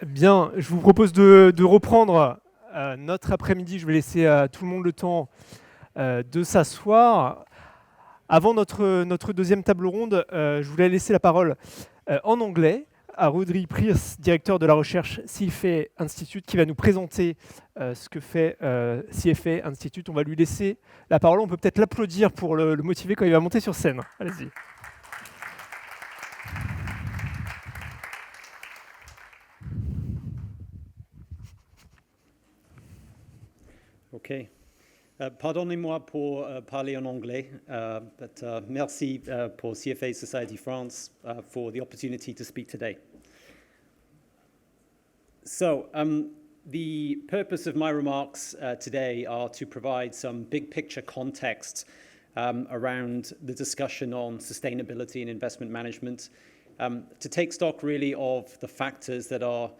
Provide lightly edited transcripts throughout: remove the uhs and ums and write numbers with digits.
Bien, je vous propose de reprendre notre après-midi. Je vais laisser à tout le monde le temps de s'asseoir. Avant notre deuxième table ronde, je voulais laisser la parole en anglais à Rodri Pierce, directeur de la recherche CFA Institute, qui va nous présenter ce que fait CFA Institute. On va lui laisser la parole. On peut peut-être l'applaudir pour le motiver quand il va monter sur scène. Allez-y. OK. Pardonnez-moi pour parler en anglais, but merci pour CFA Society France for the opportunity to speak today. So, the purpose of my remarks today are to provide some big picture context around the discussion on sustainability and investment management, to take stock really of the factors that are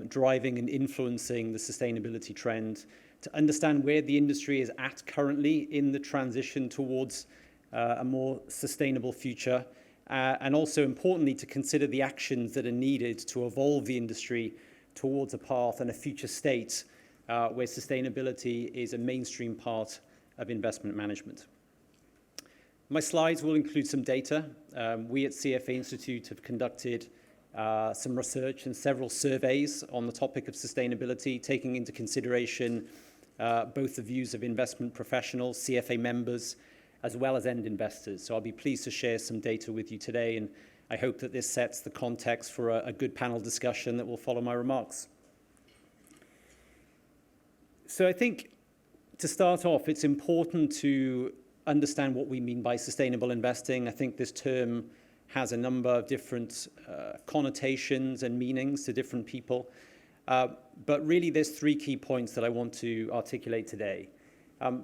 driving and influencing the sustainability trend, to understand where the industry is at currently in the transition towards a more sustainable future, and also importantly to consider the actions that are needed to evolve the industry towards a path and a future state where sustainability is a mainstream part of investment management. My slides will include some data. We at CFA Institute have conducted some research and several surveys on the topic of sustainability, taking into consideration both the views of investment professionals, CFA members, as well as end investors. So I'll be pleased to share some data with you today, and I hope that this sets the context for a good panel discussion that will follow my remarks. So I think to start off, it's important to understand what we mean by sustainable investing. I think this term has a number of different connotations and meanings to different people. But really, there's three key points that I want to articulate today.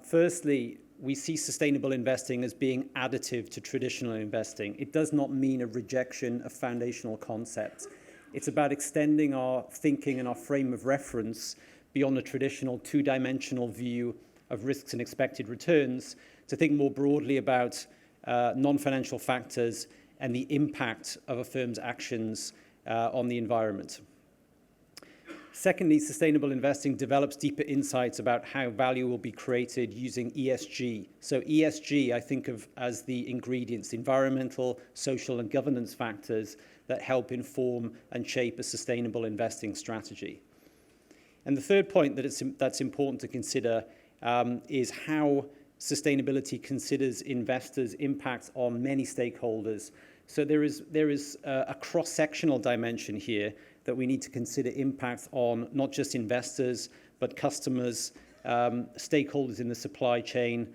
Firstly, we see sustainable investing as being additive to traditional investing. It does not mean a rejection of foundational concepts. It's about extending our thinking and our frame of reference beyond a traditional two-dimensional view of risks and expected returns to think more broadly about non-financial factors and the impact of a firm's actions on the environment. Secondly, sustainable investing develops deeper insights about how value will be created using ESG. So ESG, I think of as the ingredients, environmental, social, and governance factors that help inform and shape a sustainable investing strategy. And the third point that's important to consider is how sustainability considers investors' impacts on many stakeholders. So there is a cross-sectional dimension here that we need to consider impacts on not just investors, but customers, stakeholders in the supply chain,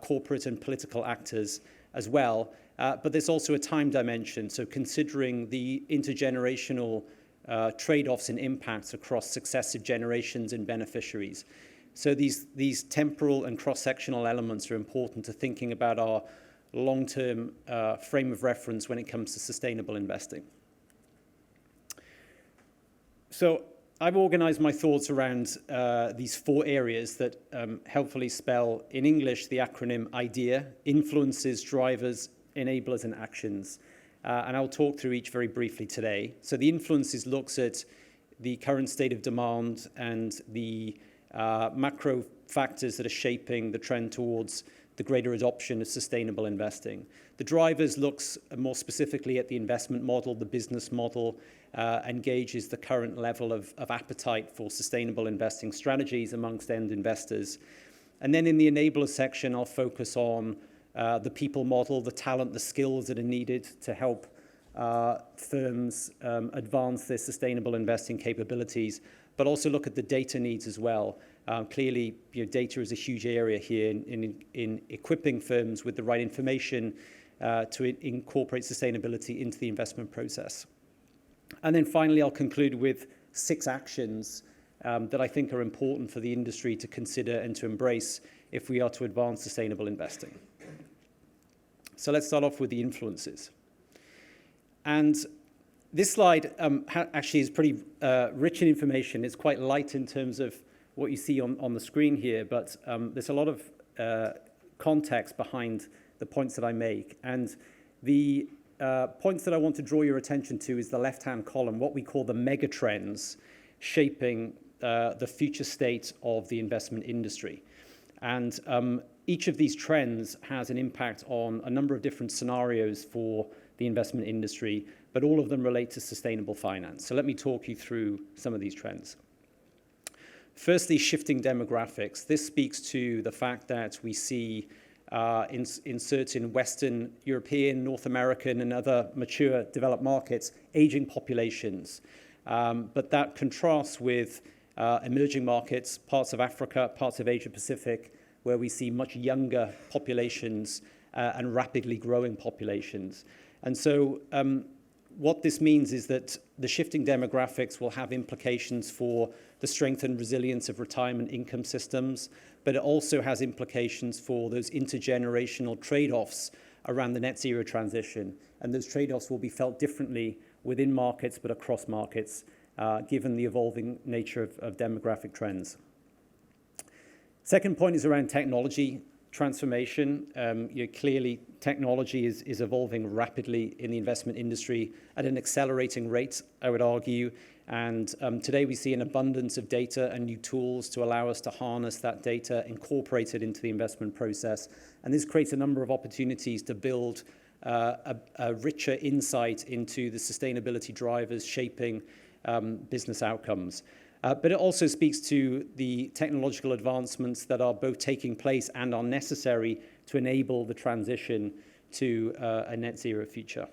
corporate and political actors as well. But there's also a time dimension, so considering the intergenerational trade-offs and impacts across successive generations and beneficiaries. So these temporal and cross-sectional elements are important to thinking about our long-term frame of reference when it comes to sustainable investing. So I've organized my thoughts around these four areas that helpfully spell in English the acronym IDEA: influences, drivers, enablers, and actions. And I'll talk through each very briefly today. So the influences looks at the current state of demand and the macro factors that are shaping the trend towards the greater adoption of sustainable investing. The drivers looks more specifically at the investment model, the business model, and gauges the current level of appetite for sustainable investing strategies amongst end investors. And then in the enabler section, I'll focus on the people model, the talent, the skills that are needed to help firms advance their sustainable investing capabilities, but also look at the data needs as well. Clearly, data is a huge area here in equipping firms with the right information to incorporate sustainability into the investment process. And then finally, I'll conclude with 6 actions that I think are important for the industry to consider and to embrace if we are to advance sustainable investing. So let's start off with the influences. And this slide actually is pretty rich in information. It's quite light in terms of what you see on the screen here, but there's a lot of context behind the points that I make. And the points that I want to draw your attention to is the left-hand column, what we call the mega trends shaping the future state of the investment industry. And each of these trends has an impact on a number of different scenarios for the investment industry, but all of them relate to sustainable finance. So let me talk you through some of these trends. Firstly, shifting demographics. This speaks to the fact that we see in certain Western European, North American, and other mature developed markets, aging populations. But that contrasts with emerging markets, parts of Africa, parts of Asia Pacific, where we see much younger populations and rapidly growing populations. And so what this means is that the shifting demographics will have implications for the strength and resilience of retirement income systems, but it also has implications for those intergenerational trade-offs around the net zero transition. And those trade-offs will be felt differently within markets, but across markets, given the evolving nature of demographic trends. Second point is around technology transformation. Clearly, technology is evolving rapidly in the investment industry at an accelerating rate, I would argue. And today we see an abundance of data and new tools to allow us to harness that data, incorporate it into the investment process. And this creates a number of opportunities to build a richer insight into the sustainability drivers shaping business outcomes. But it also speaks to the technological advancements that are both taking place and are necessary to enable the transition to a net zero future.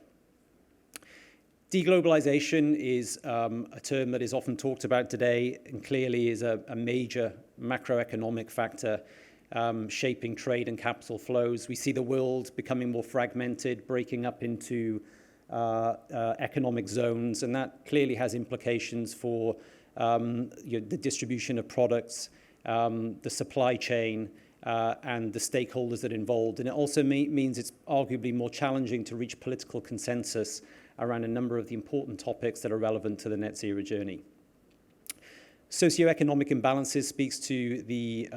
Deglobalization is a term that is often talked about today and clearly is a major macroeconomic factor shaping trade and capital flows. We see the world becoming more fragmented, breaking up into economic zones, and that clearly has implications for the distribution of products, the supply chain, and the stakeholders that are involved. And it also means it's arguably more challenging to reach political consensus around a number of the important topics that are relevant to the net zero journey. Socioeconomic imbalances speaks to the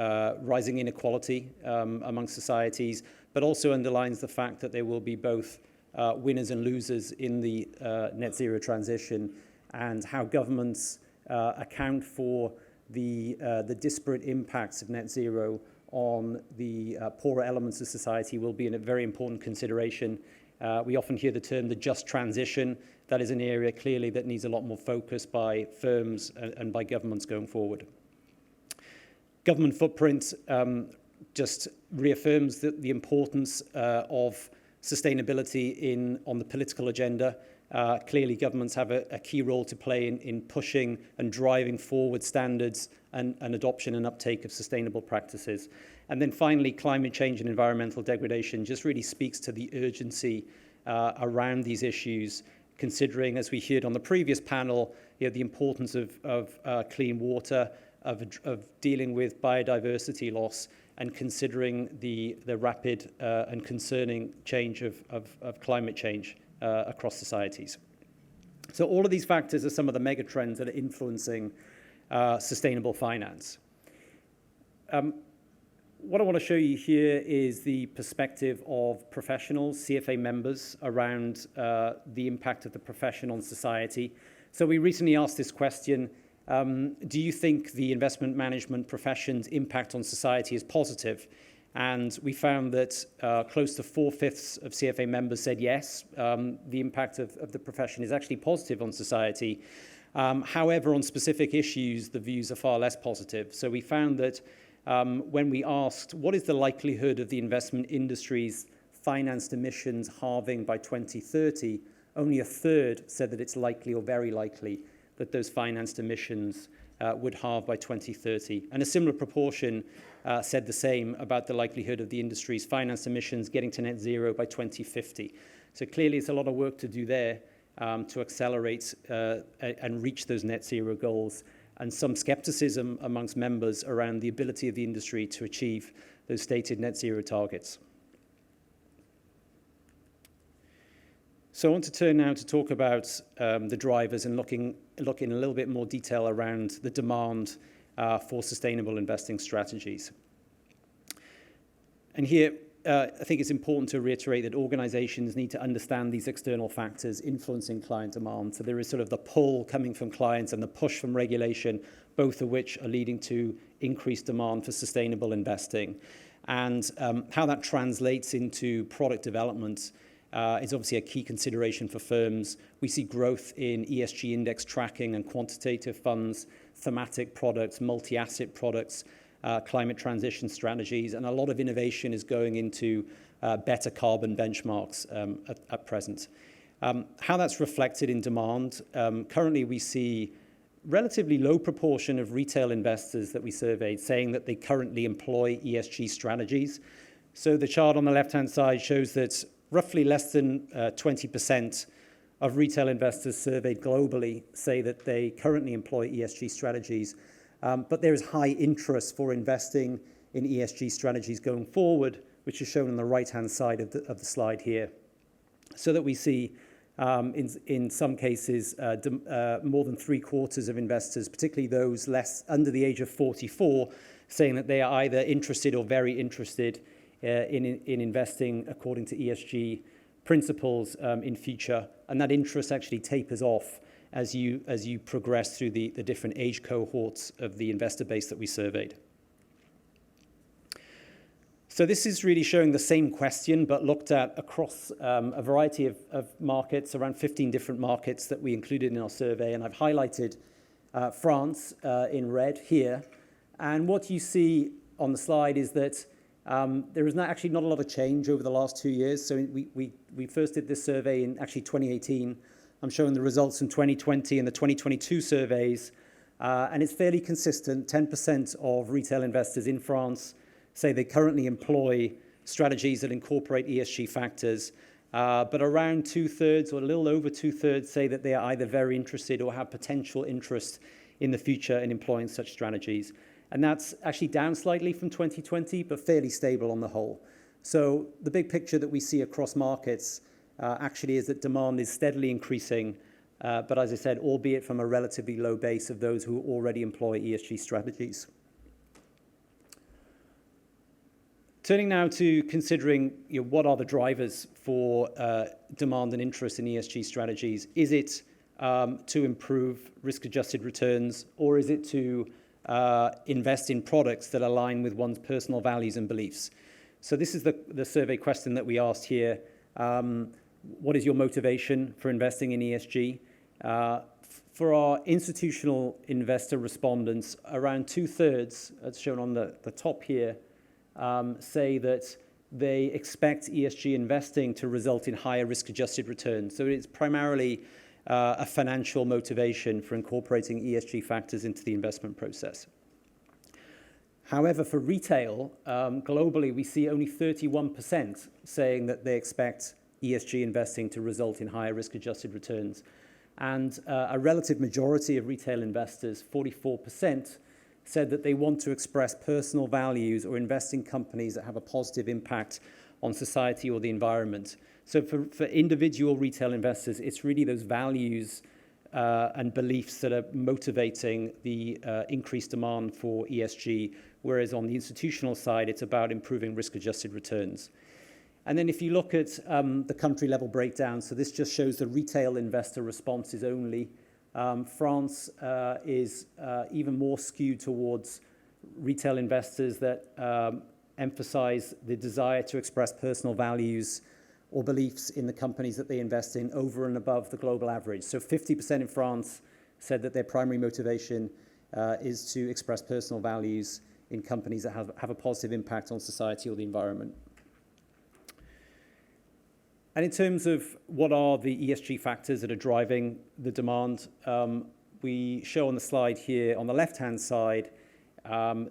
rising inequality among societies, but also underlines the fact that there will be both winners and losers in the net zero transition, and how governments account for the disparate impacts of net zero on the poorer elements of society will be a very important consideration. We often hear the term the just transition. That is an area clearly that needs a lot more focus by firms and by governments going forward. Government footprint just reaffirms the importance of sustainability on the political agenda. Clearly, governments have a key role to play in pushing and driving forward standards and adoption and uptake of sustainable practices. And then finally, climate change and environmental degradation just really speaks to the urgency around these issues, considering, as we heard on the previous panel, the importance of clean water, of dealing with biodiversity loss, and considering the rapid and concerning change of climate change across societies. So all of these factors are some of the mega trends that are influencing sustainable finance. What I want to show you here is the perspective of professionals, CFA members, around the impact of the profession on society. So we recently asked this question, do you think the investment management profession's impact on society is positive? And we found that close to 4/5 of CFA members said yes, the impact of the profession is actually positive on society. However, on specific issues, the views are far less positive. So we found that when we asked, what is the likelihood of the investment industry's financed emissions halving by 2030, only 1/3 said that it's likely or very likely that those financed emissions would halve by 2030. And a similar proportion said the same about the likelihood of the industry's financed emissions getting to net zero by 2050. So clearly, it's a lot of work to do there to accelerate and reach those net zero goals, and some skepticism amongst members around the ability of the industry to achieve those stated net zero targets. So I want to turn now to talk about the drivers and look in a little bit more detail around the demand for sustainable investing strategies. And here, I think it's important to reiterate that organizations need to understand these external factors influencing client demand. So there is sort of the pull coming from clients and the push from regulation, both of which are leading to increased demand for sustainable investing. And how that translates into product development is obviously a key consideration for firms. We see growth in ESG index tracking and quantitative funds, thematic products, multi-asset products, climate transition strategies, and a lot of innovation is going into better carbon benchmarks at present. How that's reflected in demand, currently we see relatively low proportion of retail investors that we surveyed saying that they currently employ ESG strategies. So the chart on the left-hand side shows that roughly less than 20% of retail investors surveyed globally say that they currently employ ESG strategies. But there is high interest for investing in ESG strategies going forward, which is shown on the right-hand side of the slide here. So that we see, in some cases, more than 3/4 of investors, particularly those under the age of 44, saying that they are either interested or very interested in investing according to ESG principles in future. And that interest actually tapers off as you progress through the different age cohorts of the investor base that we surveyed. So this is really showing the same question, but looked at across a variety of markets, around 15 different markets that we included in our survey. And I've highlighted France in red here. And what you see on the slide is that there is actually not a lot of change over the last 2 years. So we first did this survey in actually 2018. I'm showing the results from 2020 and the 2022 surveys, and it's fairly consistent. 10% of retail investors in France say they currently employ strategies that incorporate ESG factors, but around 2/3 or a little over 2/3 say that they are either very interested or have potential interest in the future in employing such strategies. And that's actually down slightly from 2020, but fairly stable on the whole. So the big picture that we see across markets actually is that demand is steadily increasing, but as I said, albeit from a relatively low base of those who already employ ESG strategies. Turning now to considering what are the drivers for demand and interest in ESG strategies. Is it to improve risk-adjusted returns, or is it to invest in products that align with one's personal values and beliefs? So this is the survey question that we asked here. What is your motivation for investing in ESG? For our institutional investor respondents, around 2/3, as shown on the top here, say that they expect ESG investing to result in higher risk-adjusted returns. So it's primarily a financial motivation for incorporating ESG factors into the investment process. However, for retail, globally, we see only 31% saying that they expect ESG investing to result in higher risk-adjusted returns. And a relative majority of retail investors, 44%, said that they want to express personal values or invest in companies that have a positive impact on society or the environment. So for individual retail investors, it's really those values and beliefs that are motivating the increased demand for ESG, whereas on the institutional side, it's about improving risk-adjusted returns. And then if you look at the country level breakdown, so this just shows the retail investor responses only. France is even more skewed towards retail investors that emphasize the desire to express personal values or beliefs in the companies that they invest in over and above the global average. So 50% in France said that their primary motivation is to express personal values in companies that have a positive impact on society or the environment. And in terms of what are the ESG factors that are driving the demand, we show on the slide here on the left-hand side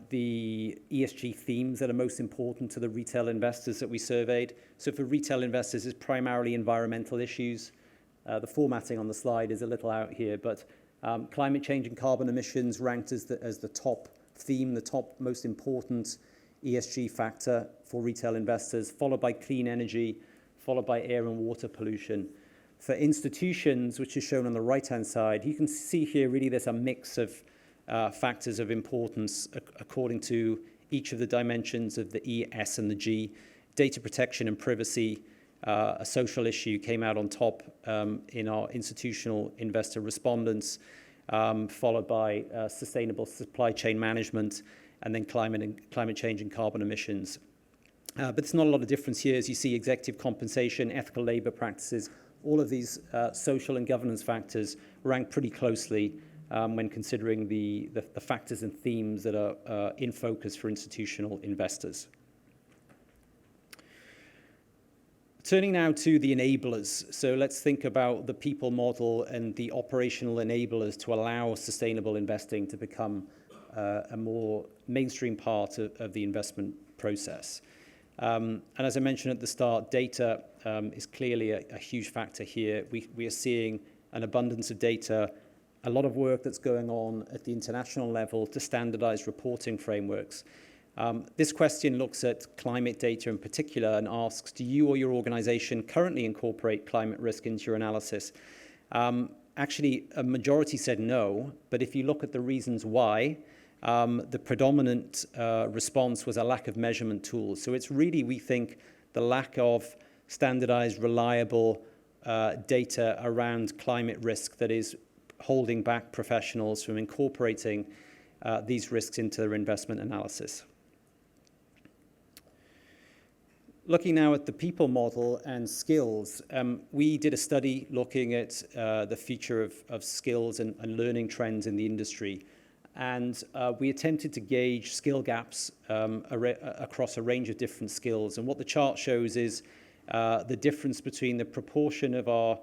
the ESG themes that are most important to the retail investors that we surveyed. So for retail investors, it's primarily environmental issues. The formatting on the slide is a little out here, but climate change and carbon emissions ranked as the top theme, the top most important ESG factor for retail investors, followed by clean energy, followed by air and water pollution. For institutions, which is shown on the right-hand side, you can see here really there's a mix of factors of importance according to each of the dimensions of the E, S, and the G. Data protection and privacy, a social issue, came out on top in our institutional investor respondents, followed by sustainable supply chain management, and then climate change and carbon emissions. But there's not a lot of difference here. As you see, executive compensation, ethical labor practices, all of these social and governance factors rank pretty closely when considering the factors and themes that are in focus for institutional investors. Turning now to the enablers. So let's think about the people model and the operational enablers to allow sustainable investing to become a more mainstream part of the investment process. And as I mentioned at the start, data is clearly a huge factor here. We are seeing an abundance of data, a lot of work that's going on at the international level to standardize reporting frameworks. This question looks at climate data in particular and asks, do you or your organization currently incorporate climate risk into your analysis? Actually, a majority said no, but if you look at the reasons why, the predominant response was a lack of measurement tools. So it's really, we think, the lack of standardized, reliable data around climate risk that is holding back professionals from incorporating these risks into their investment analysis. Looking now at the people model and skills, we did a study looking at the future of skills and learning trends in the industry. And we attempted to gauge skill gaps across a range of different skills. And what the chart shows is the difference between the proportion of our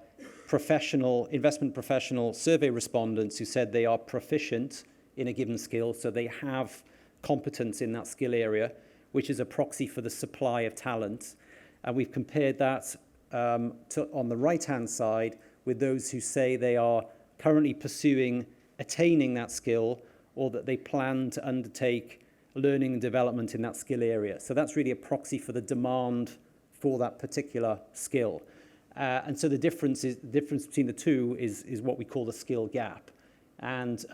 investment professional survey respondents who said they are proficient in a given skill, so they have competence in that skill area, which is a proxy for the supply of talent. And we've compared that on the right-hand side with those who say they are currently attaining that skill, or that they plan to undertake learning and development in that skill area. So that's really a proxy for the demand for that particular skill. And so the difference between the two is what we call the skill gap. And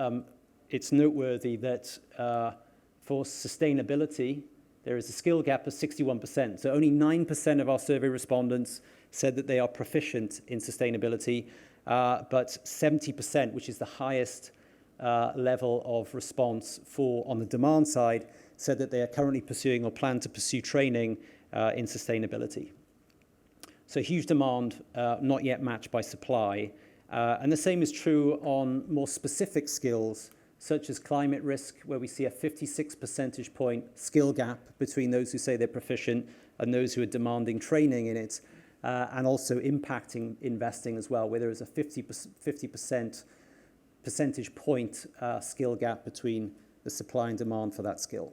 it's noteworthy that for sustainability, there is a skill gap of 61%. So only 9% of our survey respondents said that they are proficient in sustainability, but 70%, which is the highest level of response on the demand side, said that they are currently pursuing or plan to pursue training in sustainability. So huge demand, not yet matched by supply. And the same is true on more specific skills, such as climate risk, where we see a 56 percentage point skill gap between those who say they're proficient and those who are demanding training in it, and also impacting investing as well, where there is a 50 percentage point skill gap between the supply and demand for that skill.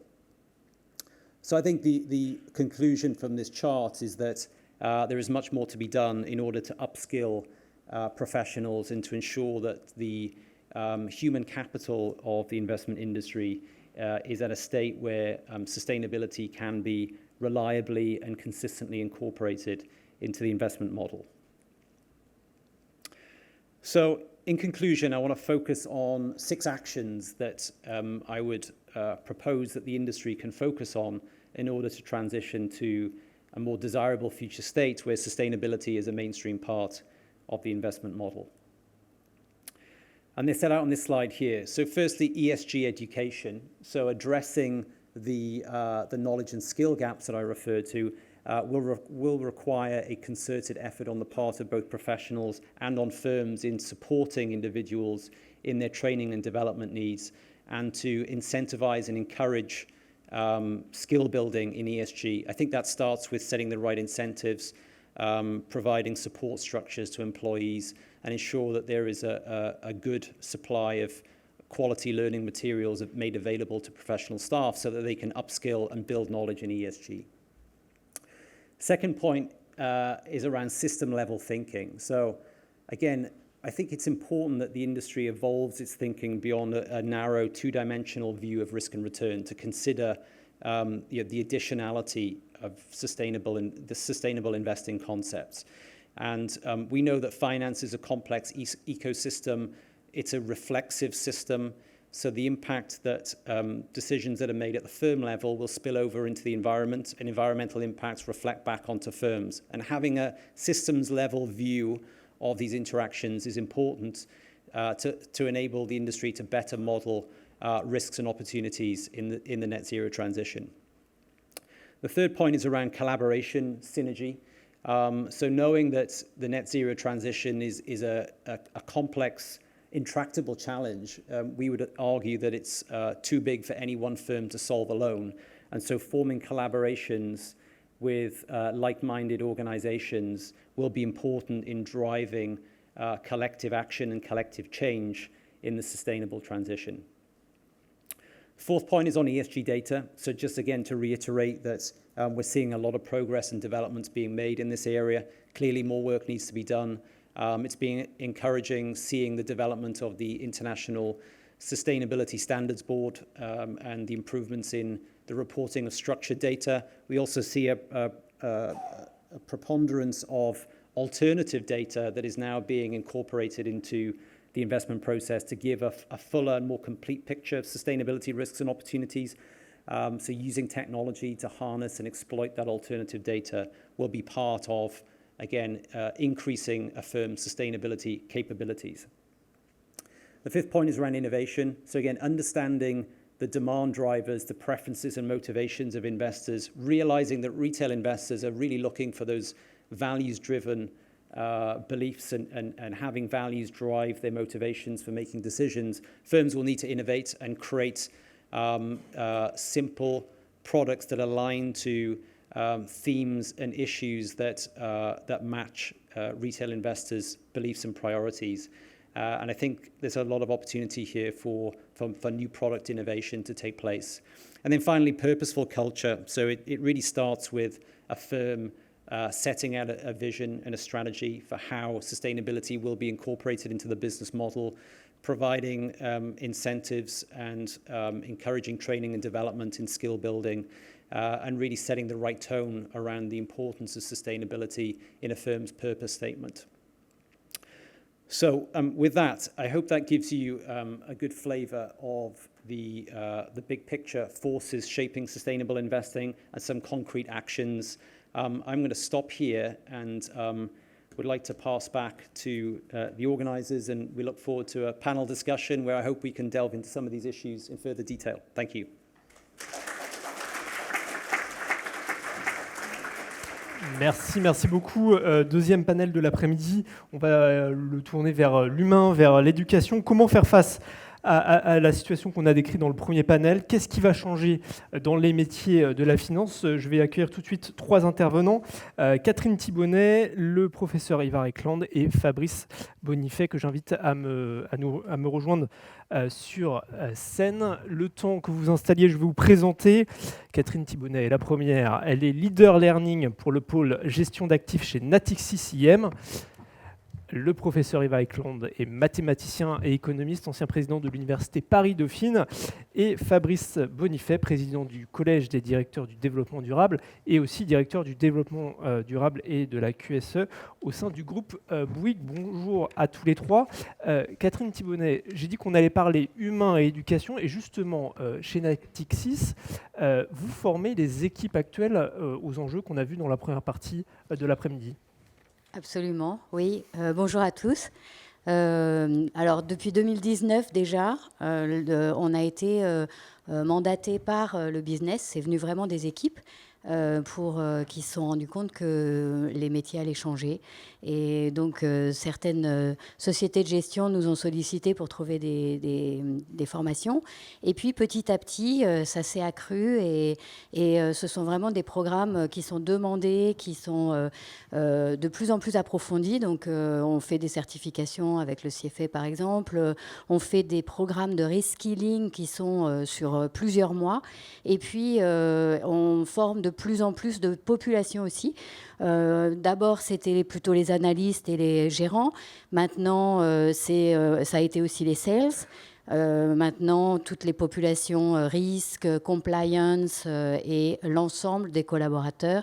So I think the conclusion from this chart is that there is much more to be done in order to upskill professionals and to ensure that the human capital of the investment industry is at a state where sustainability can be reliably and consistently incorporated into the investment model. So in conclusion, I want to focus on 6 actions that I would propose that the industry can focus on in order to transition to a more desirable future state where sustainability is a mainstream part of the investment model. And they're set out on this slide here. So firstly, ESG education. So addressing the knowledge and skill gaps that I referred to will require a concerted effort on the part of both professionals and on firms in supporting individuals in their training and development needs, and to incentivize and encourage skill building in ESG. I think that starts with setting the right incentives, providing support structures to employees, and ensure that there is a good supply of quality learning materials made available to professional staff so that they can upskill and build knowledge in ESG. Second point is around system-level thinking. So again, I think it's important that the industry evolves its thinking beyond a narrow two-dimensional view of risk and return to consider the additionality of the sustainable investing concepts. And we know that finance is a complex ecosystem. It's a reflexive system. So the impact that decisions that are made at the firm level will spill over into the environment, and environmental impacts reflect back onto firms. And having a systems level view of these interactions is important to enable the industry to better model risks and opportunities in the net zero transition. The third point is around collaboration, synergy. So knowing that the net zero transition is a complex, intractable challenge, we would argue that it's too big for any one firm to solve alone. And so forming collaborations with like-minded organizations will be important in driving collective action and collective change in the sustainable transition. Fourth point is on ESG data. So just again to reiterate that we're seeing a lot of progress and developments being made in this area. Clearly more work needs to be done. It's been encouraging seeing the development of the International Sustainability Standards Board and the improvements in the reporting of structured data. We also see a preponderance of alternative data that is now being incorporated into the investment process to give a fuller and more complete picture of sustainability risks and opportunities. So using technology to harness and exploit that alternative data will be part of, again, increasing a firm's sustainability capabilities. The fifth point is around innovation. So again, understanding the demand drivers, the preferences and motivations of investors, realizing that retail investors are really looking for those values-driven beliefs and having values drive their motivations for making decisions. Firms will need to innovate and create simple products that align to themes and issues that match retail investors' beliefs and priorities. And I think there's a lot of opportunity here for new product innovation to take place. And then finally, purposeful culture. So it really starts with a firm setting out a vision and a strategy for how sustainability will be incorporated into the business model, providing incentives and encouraging training and development in skill building, and really setting the right tone around the importance of sustainability in a firm's purpose statement. So with that, I hope that gives you a good flavor of the big picture forces shaping sustainable investing and some concrete actions. I'm going to stop here and would like to pass back to the organizers, and we look forward to a panel discussion where I hope we can delve into some of these issues in further detail. Thank you. Merci beaucoup. Deuxième panel de l'après-midi, on va le tourner vers l'humain, vers l'éducation. Comment faire face à la situation qu'on a décrite dans le premier panel? Qu'est-ce qui va changer dans les métiers de la finance? Je vais accueillir tout de suite trois intervenants. Catherine Thibonnet, le professeur Ivar Eklund et Fabrice Bonifay, que j'invite à me rejoindre sur scène. Le temps que vous vous installiez, je vais vous présenter. Catherine Thibonnet est la première. Elle est leader learning pour le pôle gestion d'actifs chez Natixis IM. Le professeur Ivar Eklund est mathématicien et économiste, ancien président de l'Université Paris-Dauphine, et Fabrice Bonifay, président du Collège des directeurs du développement durable et aussi directeur du développement durable et de la QSE au sein du groupe Bouygues. Bonjour à tous les trois. Catherine Thibonnet, j'ai dit qu'on allait parler humain et éducation, et justement, chez Natixis, vous formez les équipes actuelles aux enjeux qu'on a vus dans la première partie de l'après-midi. Absolument, oui. Bonjour à tous. Alors, depuis 2019 déjà, on a été mandaté par le business. C'est venu vraiment des équipes qui se sont rendus compte que les métiers allaient changer. Et donc, certaines sociétés de gestion nous ont sollicité pour trouver des formations. Et puis, petit à petit, ça s'est accru et ce sont vraiment des programmes qui sont demandés, qui sont de plus en plus approfondis. Donc, on fait des certifications avec le CFA, par exemple. On fait des programmes de reskilling qui sont sur plusieurs mois. Et puis, on forme de plus en plus de populations aussi. D'abord, c'était plutôt les analystes et les gérants. Maintenant, ça a été aussi les sales. Maintenant, toutes les populations risque, compliance et l'ensemble des collaborateurs.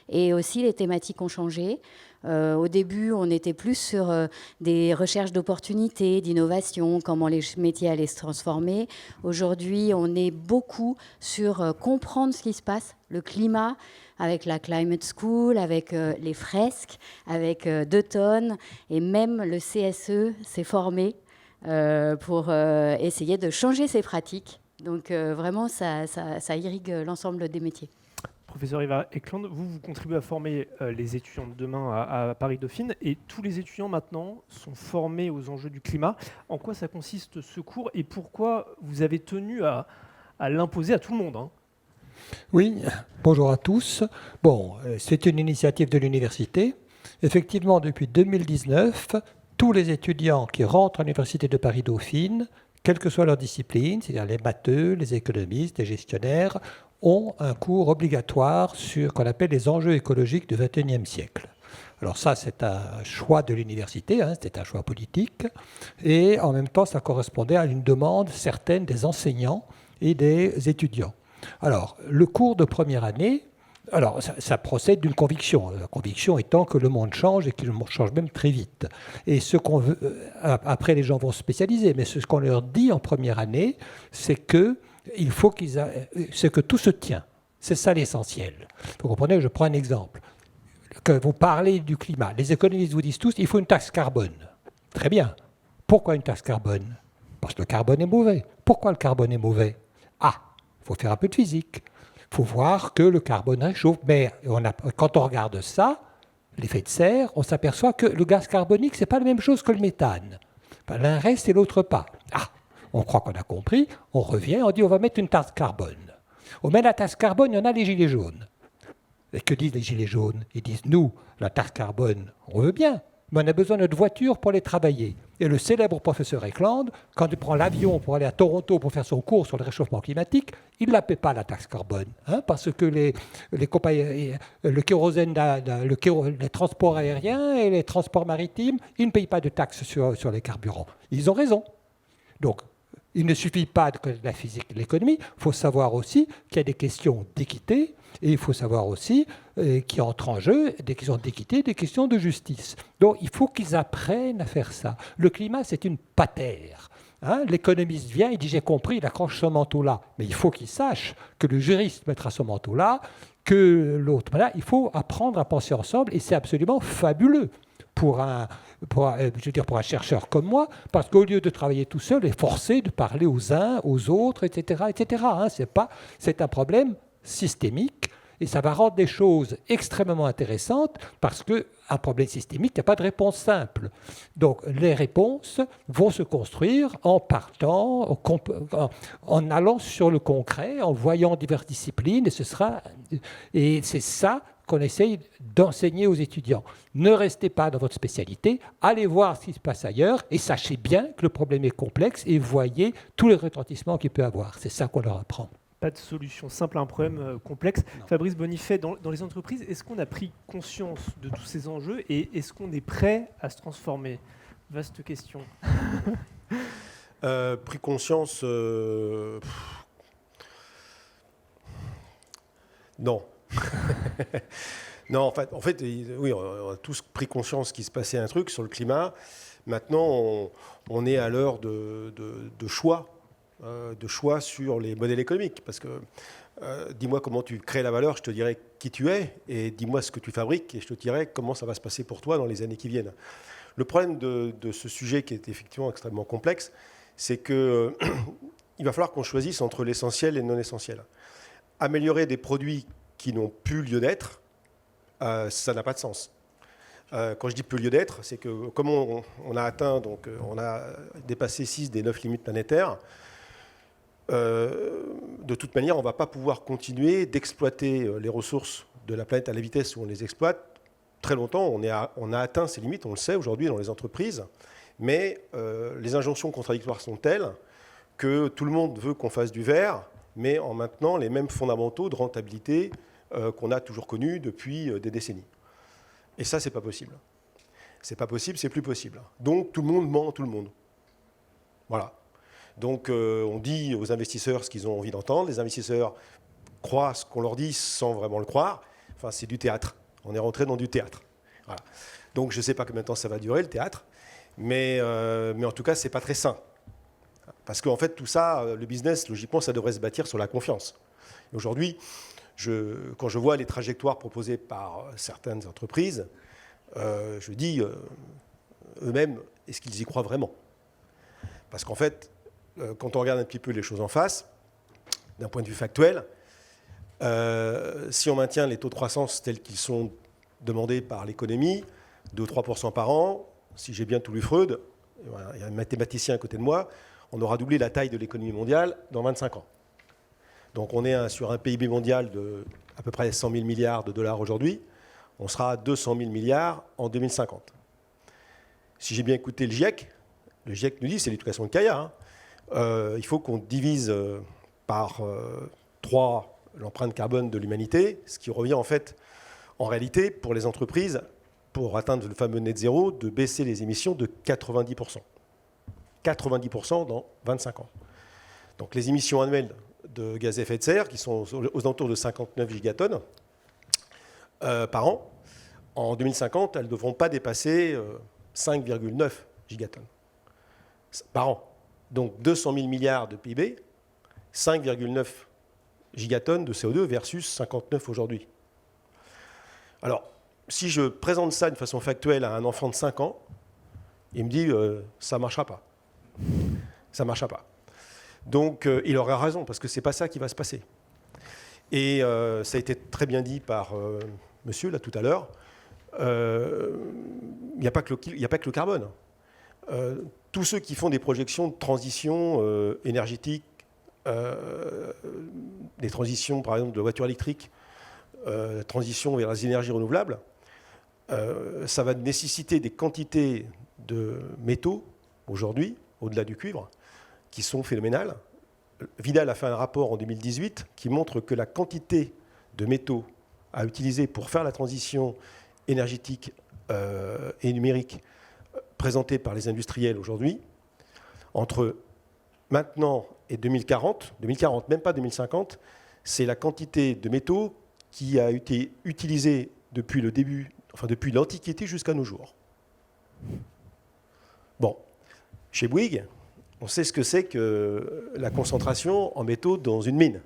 Et aussi, les thématiques ont changé. Au début, on était plus sur des recherches d'opportunités, d'innovation, comment les métiers allaient se transformer. Aujourd'hui, on est beaucoup sur comprendre ce qui se passe, le climat, avec la Climate School, avec les fresques, avec Deuton, et même le CSE s'est formé pour essayer de changer ses pratiques. Donc vraiment, ça irrigue l'ensemble des métiers. Professeur Eva Eklund, vous contribuez à former les étudiants de demain à Paris-Dauphine, et tous les étudiants maintenant sont formés aux enjeux du climat. En quoi ça consiste ce cours et pourquoi vous avez tenu à l'imposer à tout le monde, hein? Oui, bonjour à tous. Bon, c'est une initiative de l'université. Effectivement, depuis 2019, tous les étudiants qui rentrent à l'université de Paris-Dauphine, quelle que soit leur discipline, c'est-à-dire les matheux, les économistes, les gestionnaires, ont un cours obligatoire sur ce qu'on appelle les enjeux écologiques du XXIe siècle. Alors ça, c'est un choix de l'université, hein, c'est un choix politique, et en même temps, ça correspondait à une demande certaine des enseignants et des étudiants. Alors, le cours de première année, alors ça procède d'une conviction, la conviction étant que le monde change et que le monde change même très vite. Et ce qu'on veut, après les gens vont se spécialiser, mais ce qu'on leur dit en première année, c'est que il faut c'est que tout se tient. C'est ça l'essentiel. Vous comprenez, je prends un exemple. Que vous parlez du climat. Les économistes vous disent tous, il faut une taxe carbone. Très bien. Pourquoi une taxe carbone? Parce que le carbone est mauvais. Pourquoi le carbone est mauvais? Ah, il faut faire un peu de physique. Il faut voir que le carbone réchauffe. Mais quand on regarde ça, l'effet de serre, on s'aperçoit que le gaz carbonique, ce n'est pas la même chose que le méthane. L'un reste et l'autre pas. Ah, on croit qu'on a compris, on revient, on dit on va mettre une taxe carbone. On met la taxe carbone, il y en a les gilets jaunes. Et que disent les gilets jaunes? Ils disent, nous, la taxe carbone, on veut bien, mais on a besoin de notre voiture pour aller travailler. Et le célèbre professeur Eklund, quand il prend l'avion pour aller à Toronto pour faire son cours sur le réchauffement climatique, il ne la paie pas, la taxe carbone, hein, parce que le kérosène, les transports aériens et les transports maritimes, ils ne payent pas de taxes sur les carburants. Ils ont raison. Donc, il ne suffit pas de la physique et de l'économie, il faut savoir aussi qu'il y a des questions d'équité, et il faut savoir aussi qui entrent en jeu des questions d'équité, des questions de justice. Donc il faut qu'ils apprennent à faire ça. Le climat, c'est une patère. Hein, l'économiste vient, il dit j'ai compris, il accroche son manteau là. Mais il faut qu'il sache que le juriste mettra son manteau là, que l'autre. Voilà, il faut apprendre à penser ensemble, et c'est absolument fabuleux pour un chercheur comme moi, parce qu'au lieu de travailler tout seul, il est forcé de parler aux uns, aux autres, etc. etc. Hein, c'est un problème systémique, et ça va rendre des choses extrêmement intéressantes, parce qu'un problème systémique, il n'y a pas de réponse simple. Donc les réponses vont se construire en partant, en allant sur le concret, en voyant diverses disciplines, et c'est ça qu'on essaye d'enseigner aux étudiants. Ne restez pas dans votre spécialité, allez voir ce qui se passe ailleurs, et sachez bien que le problème est complexe, et voyez tous les retentissements qu'il peut avoir. C'est ça qu'on leur apprend. Pas de solution simple à un problème complexe. Non. Fabrice Bonifay, dans les entreprises, est-ce qu'on a pris conscience de tous ces enjeux et est-ce qu'on est prêt à se transformer? Vaste question. Pris conscience, non. Non, en fait, oui, on a tous pris conscience qu'il se passait un truc sur le climat. Maintenant, on est à l'heure de choix. De choix sur les modèles économiques. Parce que dis-moi comment tu crées la valeur, je te dirai qui tu es, et dis-moi ce que tu fabriques, et je te dirai comment ça va se passer pour toi dans les années qui viennent. Le problème de ce sujet, qui est effectivement extrêmement complexe, c'est qu'il va falloir qu'on choisisse entre l'essentiel et le non essentiel. Améliorer des produits qui n'ont plus lieu d'être, ça n'a pas de sens. Quand je dis plus lieu d'être, c'est que comme on a atteint, donc on a dépassé 6 des 9 limites planétaires, de toute manière, on ne va pas pouvoir continuer d'exploiter les ressources de la planète à la vitesse où on les exploite. Très longtemps, on a atteint ces limites, on le sait aujourd'hui dans les entreprises, mais les injonctions contradictoires sont telles que tout le monde veut qu'on fasse du vert, mais en maintenant les mêmes fondamentaux de rentabilité qu'on a toujours connus depuis des décennies. Et ça, c'est pas possible. C'est pas possible, c'est plus possible. Donc tout le monde ment à tout le monde. Voilà. Donc on dit aux investisseurs ce qu'ils ont envie d'entendre. Les investisseurs croient ce qu'on leur dit sans vraiment le croire. Enfin, c'est du théâtre. On est rentré dans du théâtre. Voilà. Donc je ne sais pas combien de temps ça va durer, le théâtre, mais en tout cas, ce n'est pas très sain. Parce qu'en fait, tout ça, le business, logiquement, ça devrait se bâtir sur la confiance. Et aujourd'hui, quand je vois les trajectoires proposées par certaines entreprises, je dis, eux-mêmes, est-ce qu'ils y croient vraiment? Parce qu'en fait, quand on regarde un petit peu les choses en face, d'un point de vue factuel, si on maintient les taux de croissance tels qu'ils sont demandés par l'économie, 2-3% par an, si j'ai bien tout lu Freud, il y a un mathématicien à côté de moi, on aura doublé la taille de l'économie mondiale dans 25 ans. Donc on est sur un PIB mondial de à peu près 100 000 milliards de dollars aujourd'hui, on sera à 200 000 milliards en 2050. Si j'ai bien écouté le GIEC nous dit, c'est l'éducation de Kaya, il faut qu'on divise par 3 l'empreinte carbone de l'humanité, ce qui revient en fait, en réalité, pour les entreprises, pour atteindre le fameux net zéro, de baisser les émissions de 90%. 90% dans 25 ans. Donc les émissions annuelles de gaz à effet de serre, qui sont aux alentours de 59 gigatonnes par an, en 2050, elles ne devront pas dépasser 5,9 gigatonnes par an. Donc 200 000 milliards de PIB, 5,9 gigatonnes de CO2 versus 59 aujourd'hui. Alors, si je présente ça de façon factuelle à un enfant de 5 ans, il me dit ça ne marchera pas. Ça ne marchera pas. Donc, il aura raison, parce que ce n'est pas ça qui va se passer. Et ça a été très bien dit par monsieur, là, tout à l'heure. Il n'y a pas que le carbone. Tous ceux qui font des projections de transition énergétique, des transitions, par exemple, de voitures électriques, transition vers les énergies renouvelables, ça va nécessiter des quantités de métaux, aujourd'hui, au-delà du cuivre, qui sont phénoménales. Vidal a fait un rapport en 2018 qui montre que la quantité de métaux à utiliser pour faire la transition énergétique et numérique présentée par les industriels aujourd'hui, entre maintenant et 2040, même pas 2050, c'est la quantité de métaux qui a été utilisée depuis le début, enfin depuis l'Antiquité jusqu'à nos jours. Bon, chez Bouygues, on sait ce que c'est que la concentration en métaux dans une mine.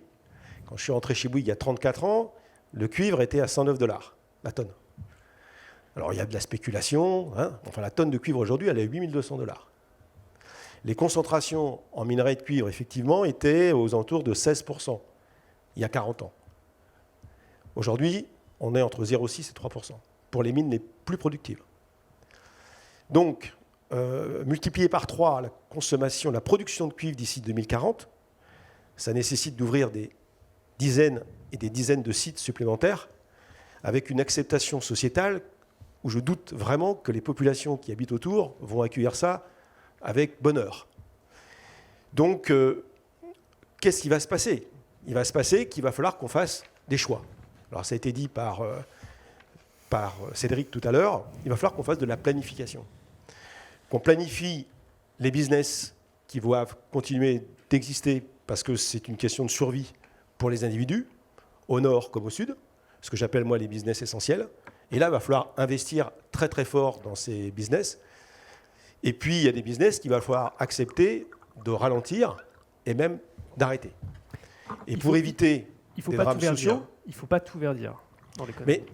Quand je suis rentré chez Bouygues il y a 34 ans, le cuivre était à 109 $ la tonne. Alors il y a de la spéculation, enfin la tonne de cuivre aujourd'hui, elle est à 8200 $. Les concentrations en minerai de cuivre, effectivement, étaient aux alentours de 16% il y a 40 ans. Aujourd'hui, on est entre 0,6 et 3% pour les mines les plus productives. Donc, multiplier par 3 la consommation, la production de cuivre d'ici 2040, ça nécessite d'ouvrir des dizaines et des dizaines de sites supplémentaires avec une acceptation sociétale où je doute vraiment que les populations qui habitent autour vont accueillir ça avec bonheur. Donc, qu'est-ce qui va se passer? Il va se passer qu'il va falloir qu'on fasse des choix. Alors, ça a été dit par Cédric tout à l'heure, il va falloir qu'on fasse de la planification. Qu'on planifie les business qui doivent continuer d'exister parce que c'est une question de survie pour les individus, au nord comme au sud, ce que j'appelle moi les business essentiels. Et là, il va falloir investir très très fort dans ces business. Et puis, il y a des business qu'il va falloir accepter de ralentir et même d'arrêter. Et pour éviter des drames sociaux... Il ne faut pas tout verdir dans l'économie. Mais,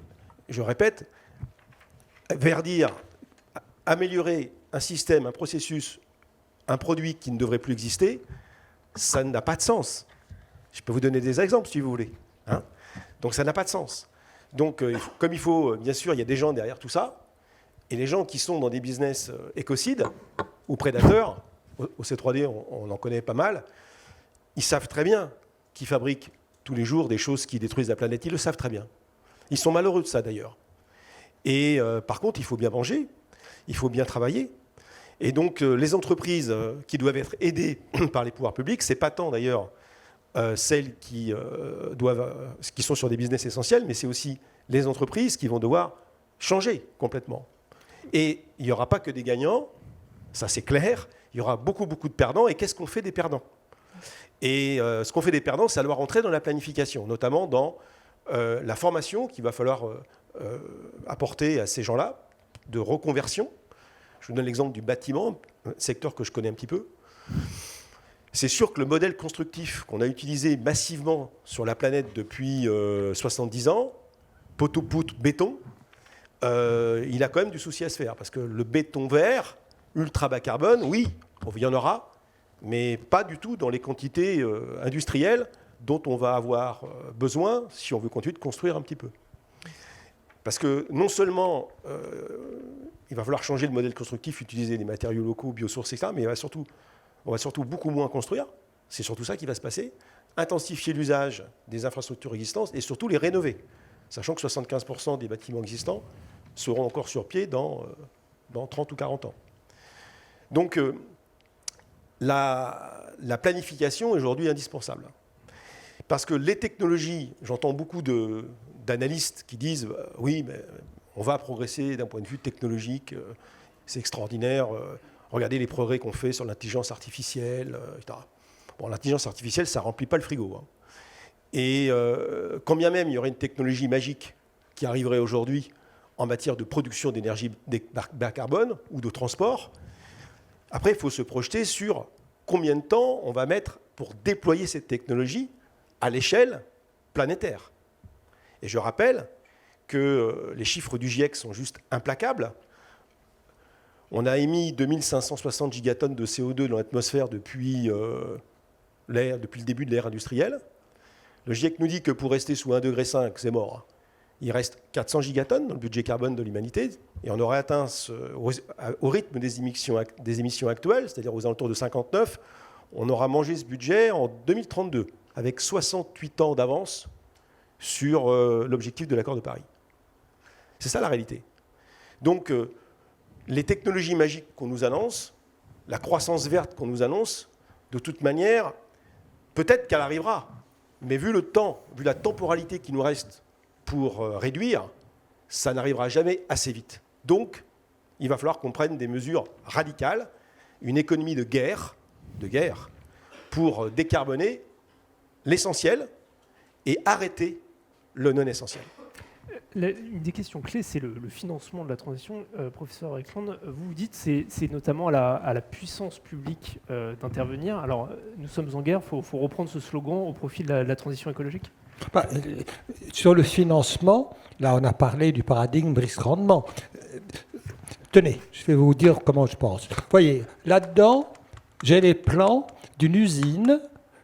je répète, verdir, améliorer un système, un processus, un produit qui ne devrait plus exister, ça n'a pas de sens. Je peux vous donner des exemples si vous voulez. Donc ça n'a pas de sens. Donc comme il faut, bien sûr, il y a des gens derrière tout ça, et les gens qui sont dans des business écocides ou prédateurs, au C3D on en connaît pas mal, ils savent très bien qu'ils fabriquent tous les jours des choses qui détruisent la planète, ils le savent très bien. Ils sont malheureux de ça d'ailleurs. Et par contre, il faut bien manger, il faut bien travailler. Et donc, les entreprises qui doivent être aidées par les pouvoirs publics, c'est pas tant d'ailleurs celles qui sont sur des business essentiels, mais c'est aussi les entreprises qui vont devoir changer complètement. Et il n'y aura pas que des gagnants, ça c'est clair, il y aura beaucoup, beaucoup de perdants. Et qu'est-ce qu'on fait des perdants? Et ce qu'on fait des perdants, ça doit rentrer dans la planification, notamment dans la formation qu'il va falloir apporter à ces gens-là, de reconversion. Je vous donne l'exemple du bâtiment, un secteur que je connais un petit peu. C'est sûr que le modèle constructif qu'on a utilisé massivement sur la planète depuis 70 ans, poteau-poutre, béton, il a quand même du souci à se faire. Parce que le béton vert, ultra bas carbone, oui, il y en aura, mais pas du tout dans les quantités industrielles dont on va avoir besoin si on veut continuer de construire un petit peu. Parce que non seulement il va falloir changer le modèle constructif, utiliser des matériaux locaux, biosources, etc., mais on va surtout beaucoup moins construire. C'est surtout ça qui va se passer. Intensifier l'usage des infrastructures existantes et surtout les rénover. Sachant que 75% des bâtiments existants seront encore sur pied dans 30 ou 40 ans. Donc la planification est aujourd'hui indispensable. Parce que les technologies, j'entends beaucoup d'analystes qui disent oui, mais on va progresser d'un point de vue technologique, c'est extraordinaire, regardez les progrès qu'on fait sur l'intelligence artificielle, etc. Bon, l'intelligence artificielle, ça ne remplit pas le frigo. Hein. Et quand bien même il y aurait une technologie magique qui arriverait aujourd'hui en matière de production d'énergie bas carbone ou de transport, après il faut se projeter sur combien de temps on va mettre pour déployer cette technologie à l'échelle planétaire. Et je rappelle que les chiffres du GIEC sont juste implacables. On a émis 2560 gigatonnes de CO2 dans l'atmosphère depuis le début de l'ère industrielle. Le GIEC nous dit que pour rester sous 1,5 degré, c'est mort. Il reste 400 gigatonnes dans le budget carbone de l'humanité, et on aurait atteint, au rythme des émissions actuelles, c'est-à-dire aux alentours de 59, on aura mangé ce budget en 2032, avec 68 ans d'avance sur l'objectif de l'accord de Paris. C'est ça la réalité. Donc, les technologies magiques qu'on nous annonce, la croissance verte qu'on nous annonce, de toute manière, peut-être qu'elle arrivera, mais vu le temps, vu la temporalité qui nous reste pour réduire, ça n'arrivera jamais assez vite. Donc, il va falloir qu'on prenne des mesures radicales, une économie de guerre, pour décarboner l'essentiel et arrêter le non-essentiel. Une des questions clés, c'est le financement de la transition. Professeur Alexandre, vous dites que c'est notamment à la puissance publique d'intervenir. Alors, nous sommes en guerre, il faut reprendre ce slogan au profit de la transition écologique. Sur le financement, là on a parlé du paradigme risque-rendement. Tenez, je vais vous dire comment je pense. Vous voyez, là-dedans, j'ai les plans d'une usine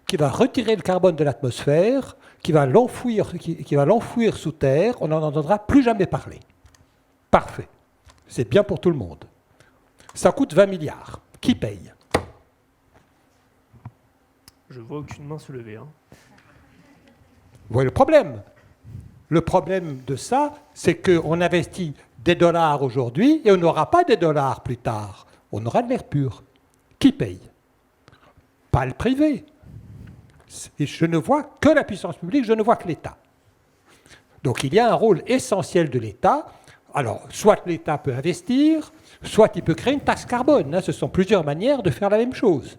qui va retirer le carbone de l'atmosphère, qui va l'enfouir sous terre, on n'en entendra plus jamais parler. Parfait. C'est bien pour tout le monde. Ça coûte 20 milliards. Qui paye? Je vois aucune main se lever. Hein. Vous voyez le problème? Le problème de ça, c'est qu'on investit des dollars aujourd'hui et on n'aura pas des dollars plus tard. On aura de l'air pur. Qui paye? Pas le privé. Et je ne vois que la puissance publique, je ne vois que l'État. Donc il y a un rôle essentiel de l'État. Alors, soit l'État peut investir, soit il peut créer une taxe carbone. Ce sont plusieurs manières de faire la même chose.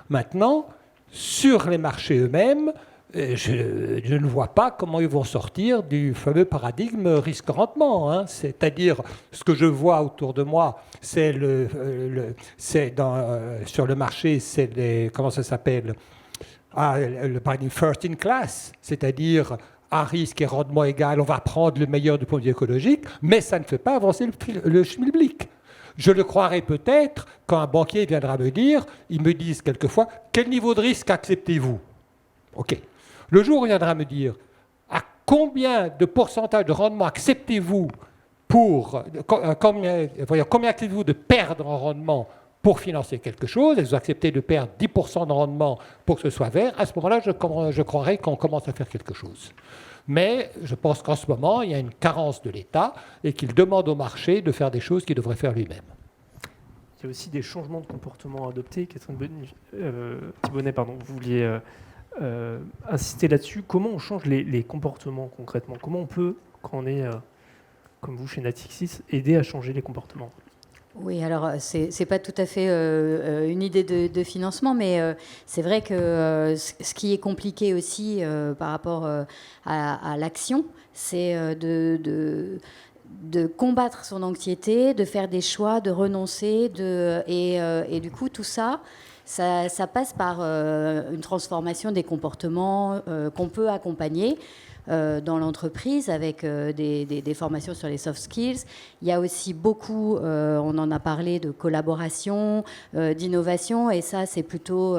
Maintenant, sur les marchés eux-mêmes, je ne vois pas comment ils vont sortir du fameux paradigme risque-rendement. C'est-à-dire, ce que je vois autour de moi, c'est sur le marché, c'est les... Comment ça s'appelle ? Le paradigme first in class, c'est-à-dire à risque et rendement égal, on va prendre le meilleur du point de vue écologique, mais ça ne fait pas avancer le schmilblick. Je le croirais peut-être quand un banquier viendra me dire, ils me disent quelquefois, quel niveau de risque acceptez-vous? Ok. Le jour où il viendra me dire, à combien de pourcentage de rendement acceptez-vous combien acceptez-vous de perdre en rendement pour financer quelque chose, et vous acceptez de perdre 10% de rendement pour que ce soit vert, à ce moment-là, je croirais qu'on commence à faire quelque chose. Mais je pense qu'en ce moment, il y a une carence de l'État et qu'il demande au marché de faire des choses qu'il devrait faire lui-même. Il y a aussi des changements de comportement adoptés. Catherine Thibonnet, vous vouliez insister là-dessus. Comment on change les comportements concrètement? Comment on peut, quand on est, comme vous chez Natixis, aider à changer les comportements? Oui, alors c'est pas tout à fait une idée de financement, mais c'est vrai que ce qui est compliqué aussi par rapport à l'action, c'est de combattre son anxiété, de faire des choix, de renoncer, et du coup tout ça, ça passe par une transformation des comportements qu'on peut accompagner dans l'entreprise avec des formations sur les soft skills. Il y a aussi beaucoup, on en a parlé, de collaboration, d'innovation, et ça c'est plutôt,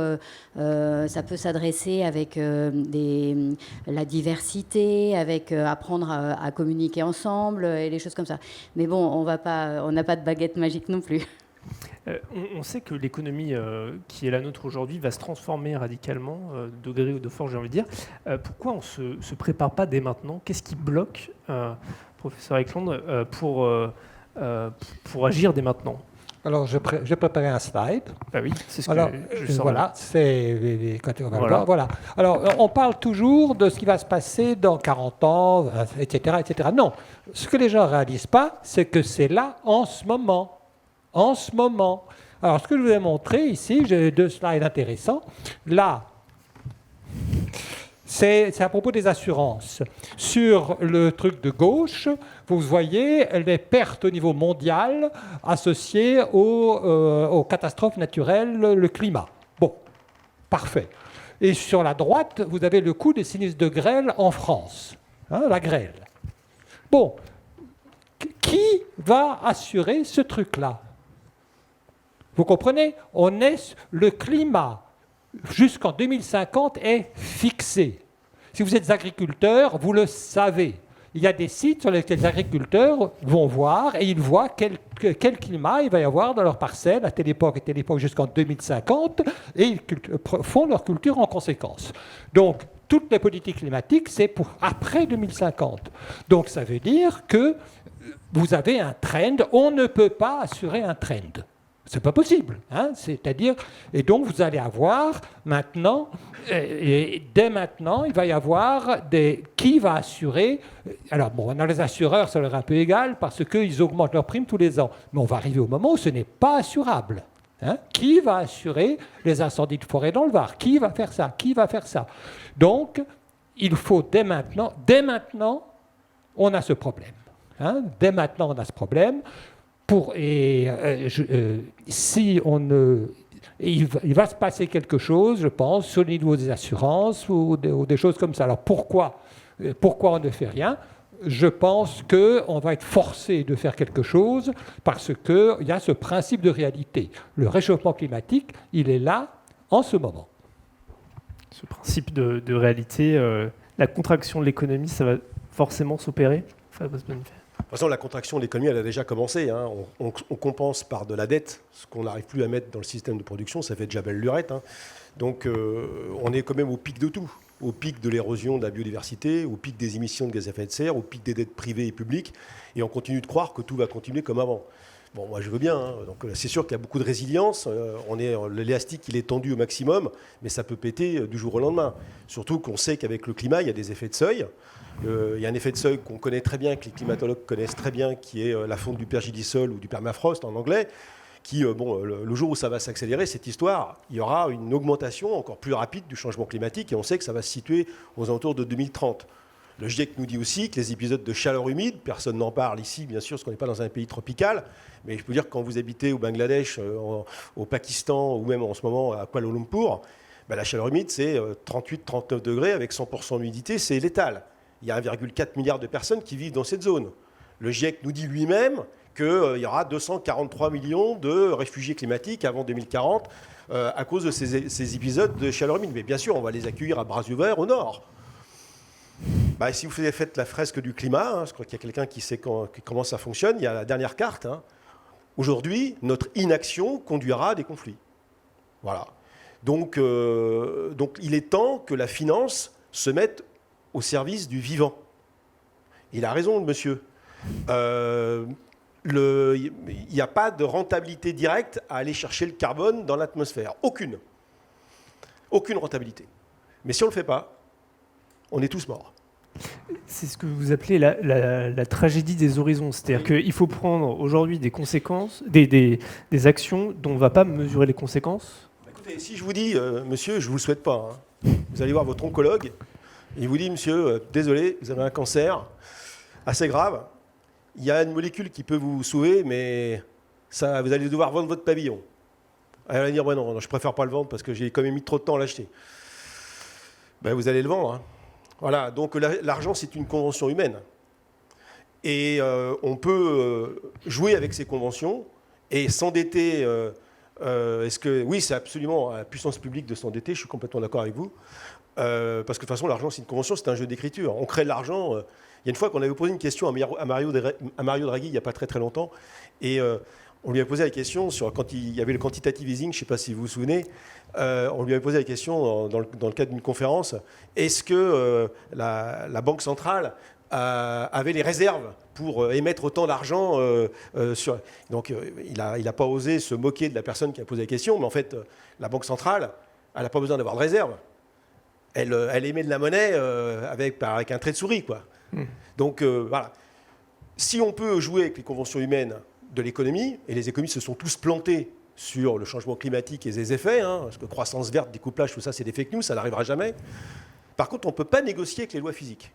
ça peut s'adresser avec la diversité, avec apprendre à communiquer ensemble et des choses comme ça. Mais bon, on n'a pas de baguette magique non plus. On sait que l'économie qui est la nôtre aujourd'hui va se transformer radicalement, de gré ou de force, j'ai envie de dire. Pourquoi on ne se prépare pas dès maintenant? Qu'est-ce qui bloque, professeur Eklund, pour agir dès maintenant? Alors, j'ai préparé un slide. Ah oui, c'est ce que Alors, je sors. voilà, c'est quand on va le Voilà. voir, voilà. Alors, on parle toujours de ce qui va se passer dans 40 ans, etc., etc. Non, ce que les gens ne réalisent pas, c'est que c'est là en ce moment. En ce moment. Alors, ce que je vous ai montré ici, j'ai 2 slides intéressants. Là, c'est à propos des assurances. Sur le truc de gauche, vous voyez les pertes au niveau mondial associées aux catastrophes naturelles, le climat. Bon, parfait. Et sur la droite, vous avez le coût des sinistres de grêle en France. Hein, la grêle. Bon, qui va assurer ce truc-là? Vous comprenez? Le climat jusqu'en 2050 est fixé. Si vous êtes agriculteur, vous le savez. Il y a des sites sur lesquels les agriculteurs vont voir et ils voient quel climat il va y avoir dans leur parcelle à telle époque et telle époque jusqu'en 2050 et ils font leur culture en conséquence. Donc, toutes les politiques climatiques, c'est pour après 2050. Donc, ça veut dire que vous avez un trend. On ne peut pas assurer un trend. C'est pas possible, hein. C'est-à-dire, et donc vous allez avoir maintenant, et dès maintenant, il va y avoir qui va assurer. Alors bon, dans les assureurs, ça leur est un peu égal parce qu'ils augmentent leurs primes tous les ans. Mais on va arriver au moment où ce n'est pas assurable. Hein. Qui va assurer les incendies de forêt dans le Var? Qui va faire ça? Qui va faire ça? Donc, il faut dès maintenant, on a ce problème. Hein. Dès maintenant, on a ce problème. Si on ne, il va se passer quelque chose, je pense, au niveau des assurances ou des choses comme ça. Alors pourquoi on ne fait rien? Je pense qu'on va être forcé de faire quelque chose parce qu'il y a ce principe de réalité. Le réchauffement climatique, il est là en ce moment. Ce principe de réalité, la contraction de l'économie, ça va forcément s'opérer? De toute façon, la contraction de l'économie, elle a déjà commencé. Hein. On compense par de la dette, ce qu'on n'arrive plus à mettre dans le système de production, ça fait déjà belle lurette. Hein. Donc on est quand même au pic de tout, au pic de l'érosion de la biodiversité, au pic des émissions de gaz à effet de serre, au pic des dettes privées et publiques, et on continue de croire que tout va continuer comme avant. Bon, moi je veux bien, hein. Donc c'est sûr qu'il y a beaucoup de résilience, l'élastique il est tendu au maximum, mais ça peut péter du jour au lendemain. Surtout qu'on sait qu'avec le climat, il y a des effets de seuil. Il y a un effet de seuil qu'on connaît très bien, que les climatologues connaissent très bien, qui est la fonte du pergélisol ou du permafrost en anglais, qui, le jour où ça va s'accélérer, cette histoire, il y aura une augmentation encore plus rapide du changement climatique, et on sait que ça va se situer aux alentours de 2030. Le GIEC nous dit aussi que les épisodes de chaleur humide, personne n'en parle ici, bien sûr, parce qu'on n'est pas dans un pays tropical, mais je peux dire que quand vous habitez au Bangladesh, au Pakistan, ou même en ce moment à Kuala Lumpur, la chaleur humide, c'est 38-39 degrés avec 100% d'humidité, c'est létal. Il y a 1,4 milliard de personnes qui vivent dans cette zone. Le GIEC nous dit lui-même qu'il y aura 243 millions de réfugiés climatiques avant 2040 à cause de ces épisodes de chaleur humide. Mais bien sûr, on va les accueillir à bras ouverts au nord. Si vous faites la fresque du climat, hein, je crois qu'il y a quelqu'un qui sait comment ça fonctionne, il y a la dernière carte. Hein. Aujourd'hui, notre inaction conduira à des conflits. Voilà. Donc il est temps que la finance se mette au service du vivant. Il a raison, le monsieur. Il n'y a pas de rentabilité directe à aller chercher le carbone dans l'atmosphère. Aucune. Aucune rentabilité. Mais si on ne le fait pas, on est tous morts. C'est ce que vous appelez la tragédie des horizons. C'est-à-dire qu'il faut prendre aujourd'hui des conséquences, des actions dont on ne va pas mesurer les conséquences. Écoutez, si je vous dis, monsieur, je ne vous le souhaite pas, hein, vous allez voir votre oncologue, et il vous dit, monsieur, désolé, vous avez un cancer assez grave, il y a une molécule qui peut vous sauver, mais ça, vous allez devoir vendre votre pavillon. Elle va dire, ouais, non, je préfère pas le vendre parce que j'ai quand même mis trop de temps à l'acheter. Ben, vous allez le vendre. Hein. Voilà, donc l'argent, c'est une convention humaine. Et on peut jouer avec ces conventions et s'endetter. Oui, c'est absolument à la puissance publique de s'endetter, je suis complètement d'accord avec vous. Parce que de toute façon, l'argent, c'est une convention, c'est un jeu d'écriture. On crée de l'argent. Il y a une fois qu'on avait posé une question à Mario Draghi, il n'y a pas très très longtemps, et on lui a posé la question sur quand il y avait le quantitative easing, je ne sais pas si vous vous souvenez, on lui avait posé la question dans le cadre d'une conférence, est-ce que la Banque centrale avait les réserves pour émettre autant d'argent sur... Donc il n'a pas osé se moquer de la personne qui a posé la question, mais en fait, la Banque centrale, elle n'a pas besoin d'avoir de réserve. Elle émet de la monnaie avec un trait de souris, quoi. Donc voilà. Si on peut jouer avec les conventions humaines de l'économie, et les économistes se sont tous plantés sur le changement climatique et ses effets, hein, parce que croissance verte, découplage, tout ça, c'est des fake news, ça n'arrivera jamais. Par contre, on ne peut pas négocier avec les lois physiques.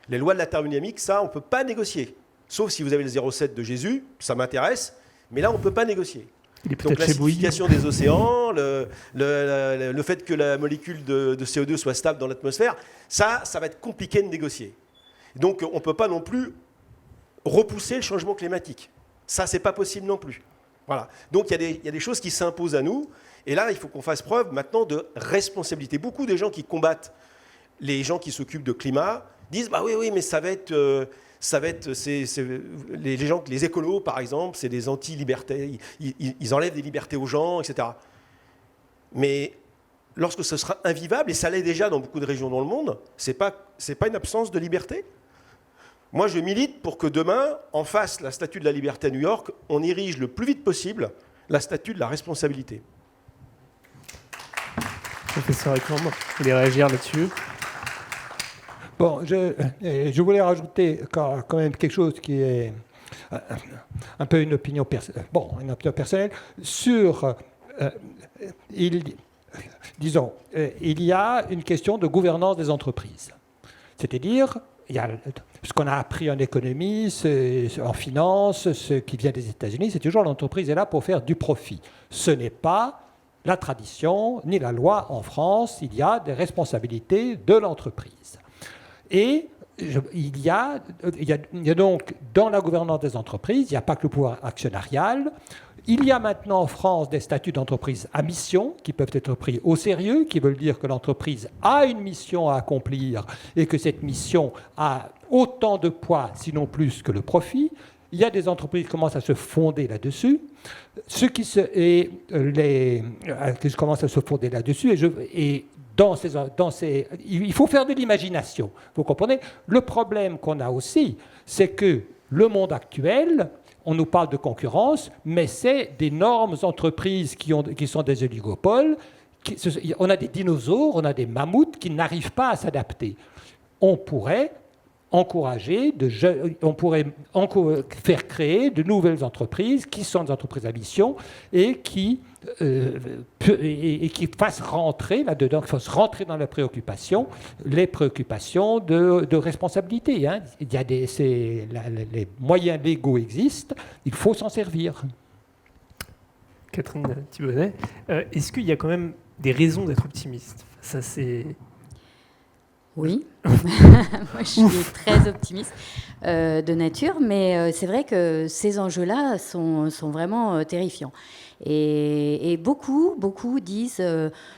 Les lois de la thermodynamique, ça, on ne peut pas négocier. Sauf si vous avez le 0,7 de Jésus, ça m'intéresse, mais là, on ne peut pas négocier. Donc l'acidification des océans, le fait que la molécule de CO2 soit stable dans l'atmosphère, ça va être compliqué de négocier. Donc on ne peut pas non plus repousser le changement climatique. Ça, c'est pas possible non plus. Voilà. Donc il y a des choses qui s'imposent à nous, et là, il faut qu'on fasse preuve maintenant de responsabilité. Beaucoup des gens qui combattent les gens qui s'occupent de climat disent bah oui, mais ça va être les écolos, par exemple, c'est des anti-libertés, ils enlèvent des libertés aux gens, etc. Mais lorsque ce sera invivable, et ça l'est déjà dans beaucoup de régions dans le monde, c'est pas une absence de liberté. Moi, je milite pour que demain, en face la statue de la liberté à New York, on érige le plus vite possible la statue de la responsabilité. Professeur Eklund, vous voulez réagir là-dessus ? Bon, je voulais rajouter quand même quelque chose qui est un peu une opinion personnelle sur, il y a une question de gouvernance des entreprises. C'est-à-dire, il y a ce qu'on a appris en économie, en finance, ce qui vient des États-Unis, c'est toujours l'entreprise est là pour faire du profit. Ce n'est pas la tradition ni la loi en France, il y a des responsabilités de l'entreprise. Et il y a donc, dans la gouvernance des entreprises, il n'y a pas que le pouvoir actionnarial. Il y a maintenant en France des statuts d'entreprise à mission qui peuvent être pris au sérieux, qui veulent dire que l'entreprise a une mission à accomplir et que cette mission a autant de poids, sinon plus, que le profit. Il y a des entreprises qui commencent à se fonder là-dessus. Commencent à se fonder là-dessus il faut faire de l'imagination. Vous comprenez ? Le problème qu'on a aussi, c'est que le monde actuel, on nous parle de concurrence, mais c'est d'énormes entreprises qui sont des oligopoles. On a des dinosaures, on a des mammouths qui n'arrivent pas à s'adapter. On pourrait faire créer de nouvelles entreprises qui sont des entreprises à mission et qui fassent rentrer là-dedans, qui fassent rentrer dans les préoccupations de responsabilité. Hein. Les moyens légaux existent, il faut s'en servir. Catherine Thibonnet, est-ce qu'il y a quand même des raisons d'être optimiste ? Ça, c'est... Oui, moi je suis très optimiste de nature, mais c'est vrai que ces enjeux-là sont vraiment terrifiants. Et beaucoup disent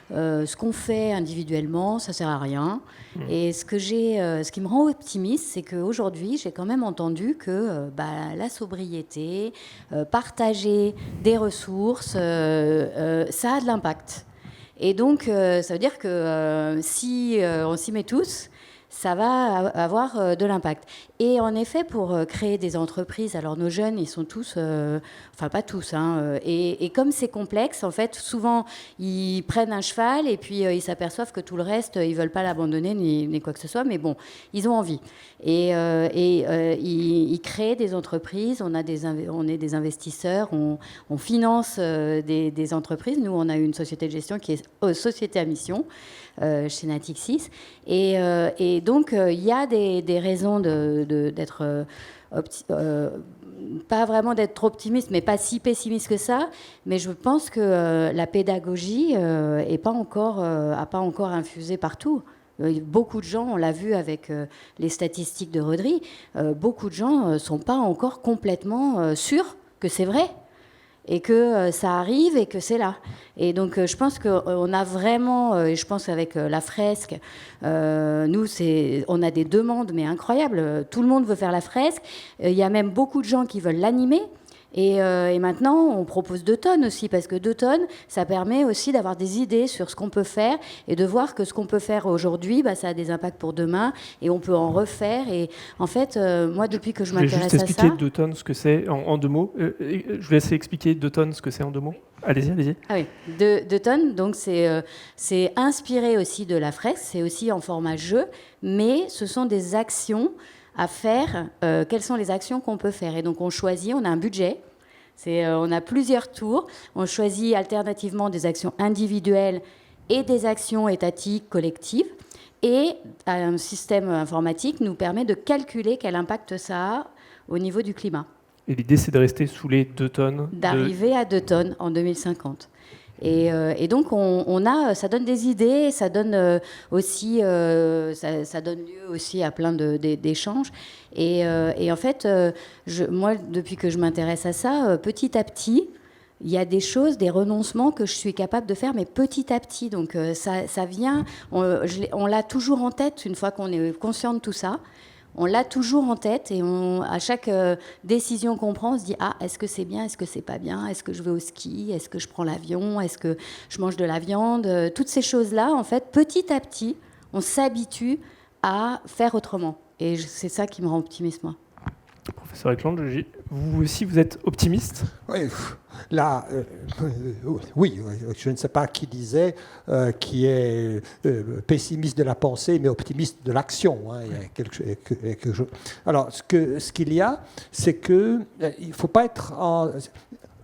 ce qu'on fait individuellement, ça sert à rien. Et ce qui me rend optimiste, c'est qu'aujourd'hui, j'ai quand même entendu que la sobriété, partager des ressources, ça a de l'impact. Et donc, ça veut dire que si on s'y met tous, ça va avoir de l'impact. Et en effet, pour créer des entreprises, alors nos jeunes, ils sont tous, enfin pas tous, hein, et comme c'est complexe, en fait, souvent, ils prennent un cheval et puis ils s'aperçoivent que tout le reste, ils veulent pas l'abandonner ni quoi que ce soit, mais bon, ils ont envie. Et ils créent des entreprises, on est des investisseurs, on finance des entreprises. Nous, on a une société de gestion qui est société à mission chez Natixis. Et donc, il y a des raisons d'être pas vraiment d'être trop optimiste, mais pas si pessimiste que ça. Mais je pense que la pédagogie a pas encore infusé partout. Beaucoup de gens, on l'a vu avec les statistiques de Redry, beaucoup de gens ne sont pas encore complètement sûrs que c'est vrai et que ça arrive et que c'est là. Et donc je pense qu'on a vraiment, et je pense qu'avec la fresque, nous, on a des demandes mais incroyables. Tout le monde veut faire la fresque. Il y a même beaucoup de gens qui veulent l'animer. Et maintenant, on propose 2 tonnes aussi, parce que 2 tonnes, ça permet aussi d'avoir des idées sur ce qu'on peut faire et de voir que ce qu'on peut faire aujourd'hui, ça a des impacts pour demain et on peut en refaire. Et en fait, moi, depuis que je m'intéresse à ça... Je vais juste expliquer 2 tonnes ce que c'est en 2 mots. Je vais essayer d'expliquer 2 tonnes ce que c'est en 2 mots. Allez-y. Ah oui, 2 tonnes, donc c'est inspiré aussi de la fresque, c'est aussi en format jeu, mais ce sont des actions à faire. Quelles sont les actions qu'on peut faire? Et donc on choisit, on a un budget, on a plusieurs tours, on choisit alternativement des actions individuelles et des actions étatiques, collectives, et un système informatique nous permet de calculer quel impact ça a au niveau du climat. Et l'idée, c'est de rester sous les 2 tonnes. D'arriver à 2 tonnes en 2050. Et donc, ça donne des idées, ça donne aussi, ça donne lieu aussi à plein d'échanges. Et en fait, moi, depuis que je m'intéresse à ça, petit à petit, il y a des choses, des renoncements que je suis capable de faire, mais petit à petit. Donc, ça vient, on l'a toujours en tête une fois qu'on est conscient de tout ça. On l'a toujours en tête et à chaque décision qu'on prend, on se dit « Ah, est-ce que c'est bien? Est-ce que c'est pas bien? Est-ce que je vais au ski? Est-ce que je prends l'avion? Est-ce que je mange de la viande ?» Toutes ces choses-là, en fait, petit à petit, on s'habitue à faire autrement. Et c'est ça qui me rend optimiste, moi. Professeur Eklund, vous aussi, vous êtes optimiste? Oui, là, oui, je ne sais pas qui disait qui est pessimiste de la pensée, mais optimiste de l'action. Hein, il y a quelque chose. Alors, ce qu'il y a, c'est que il faut pas être en...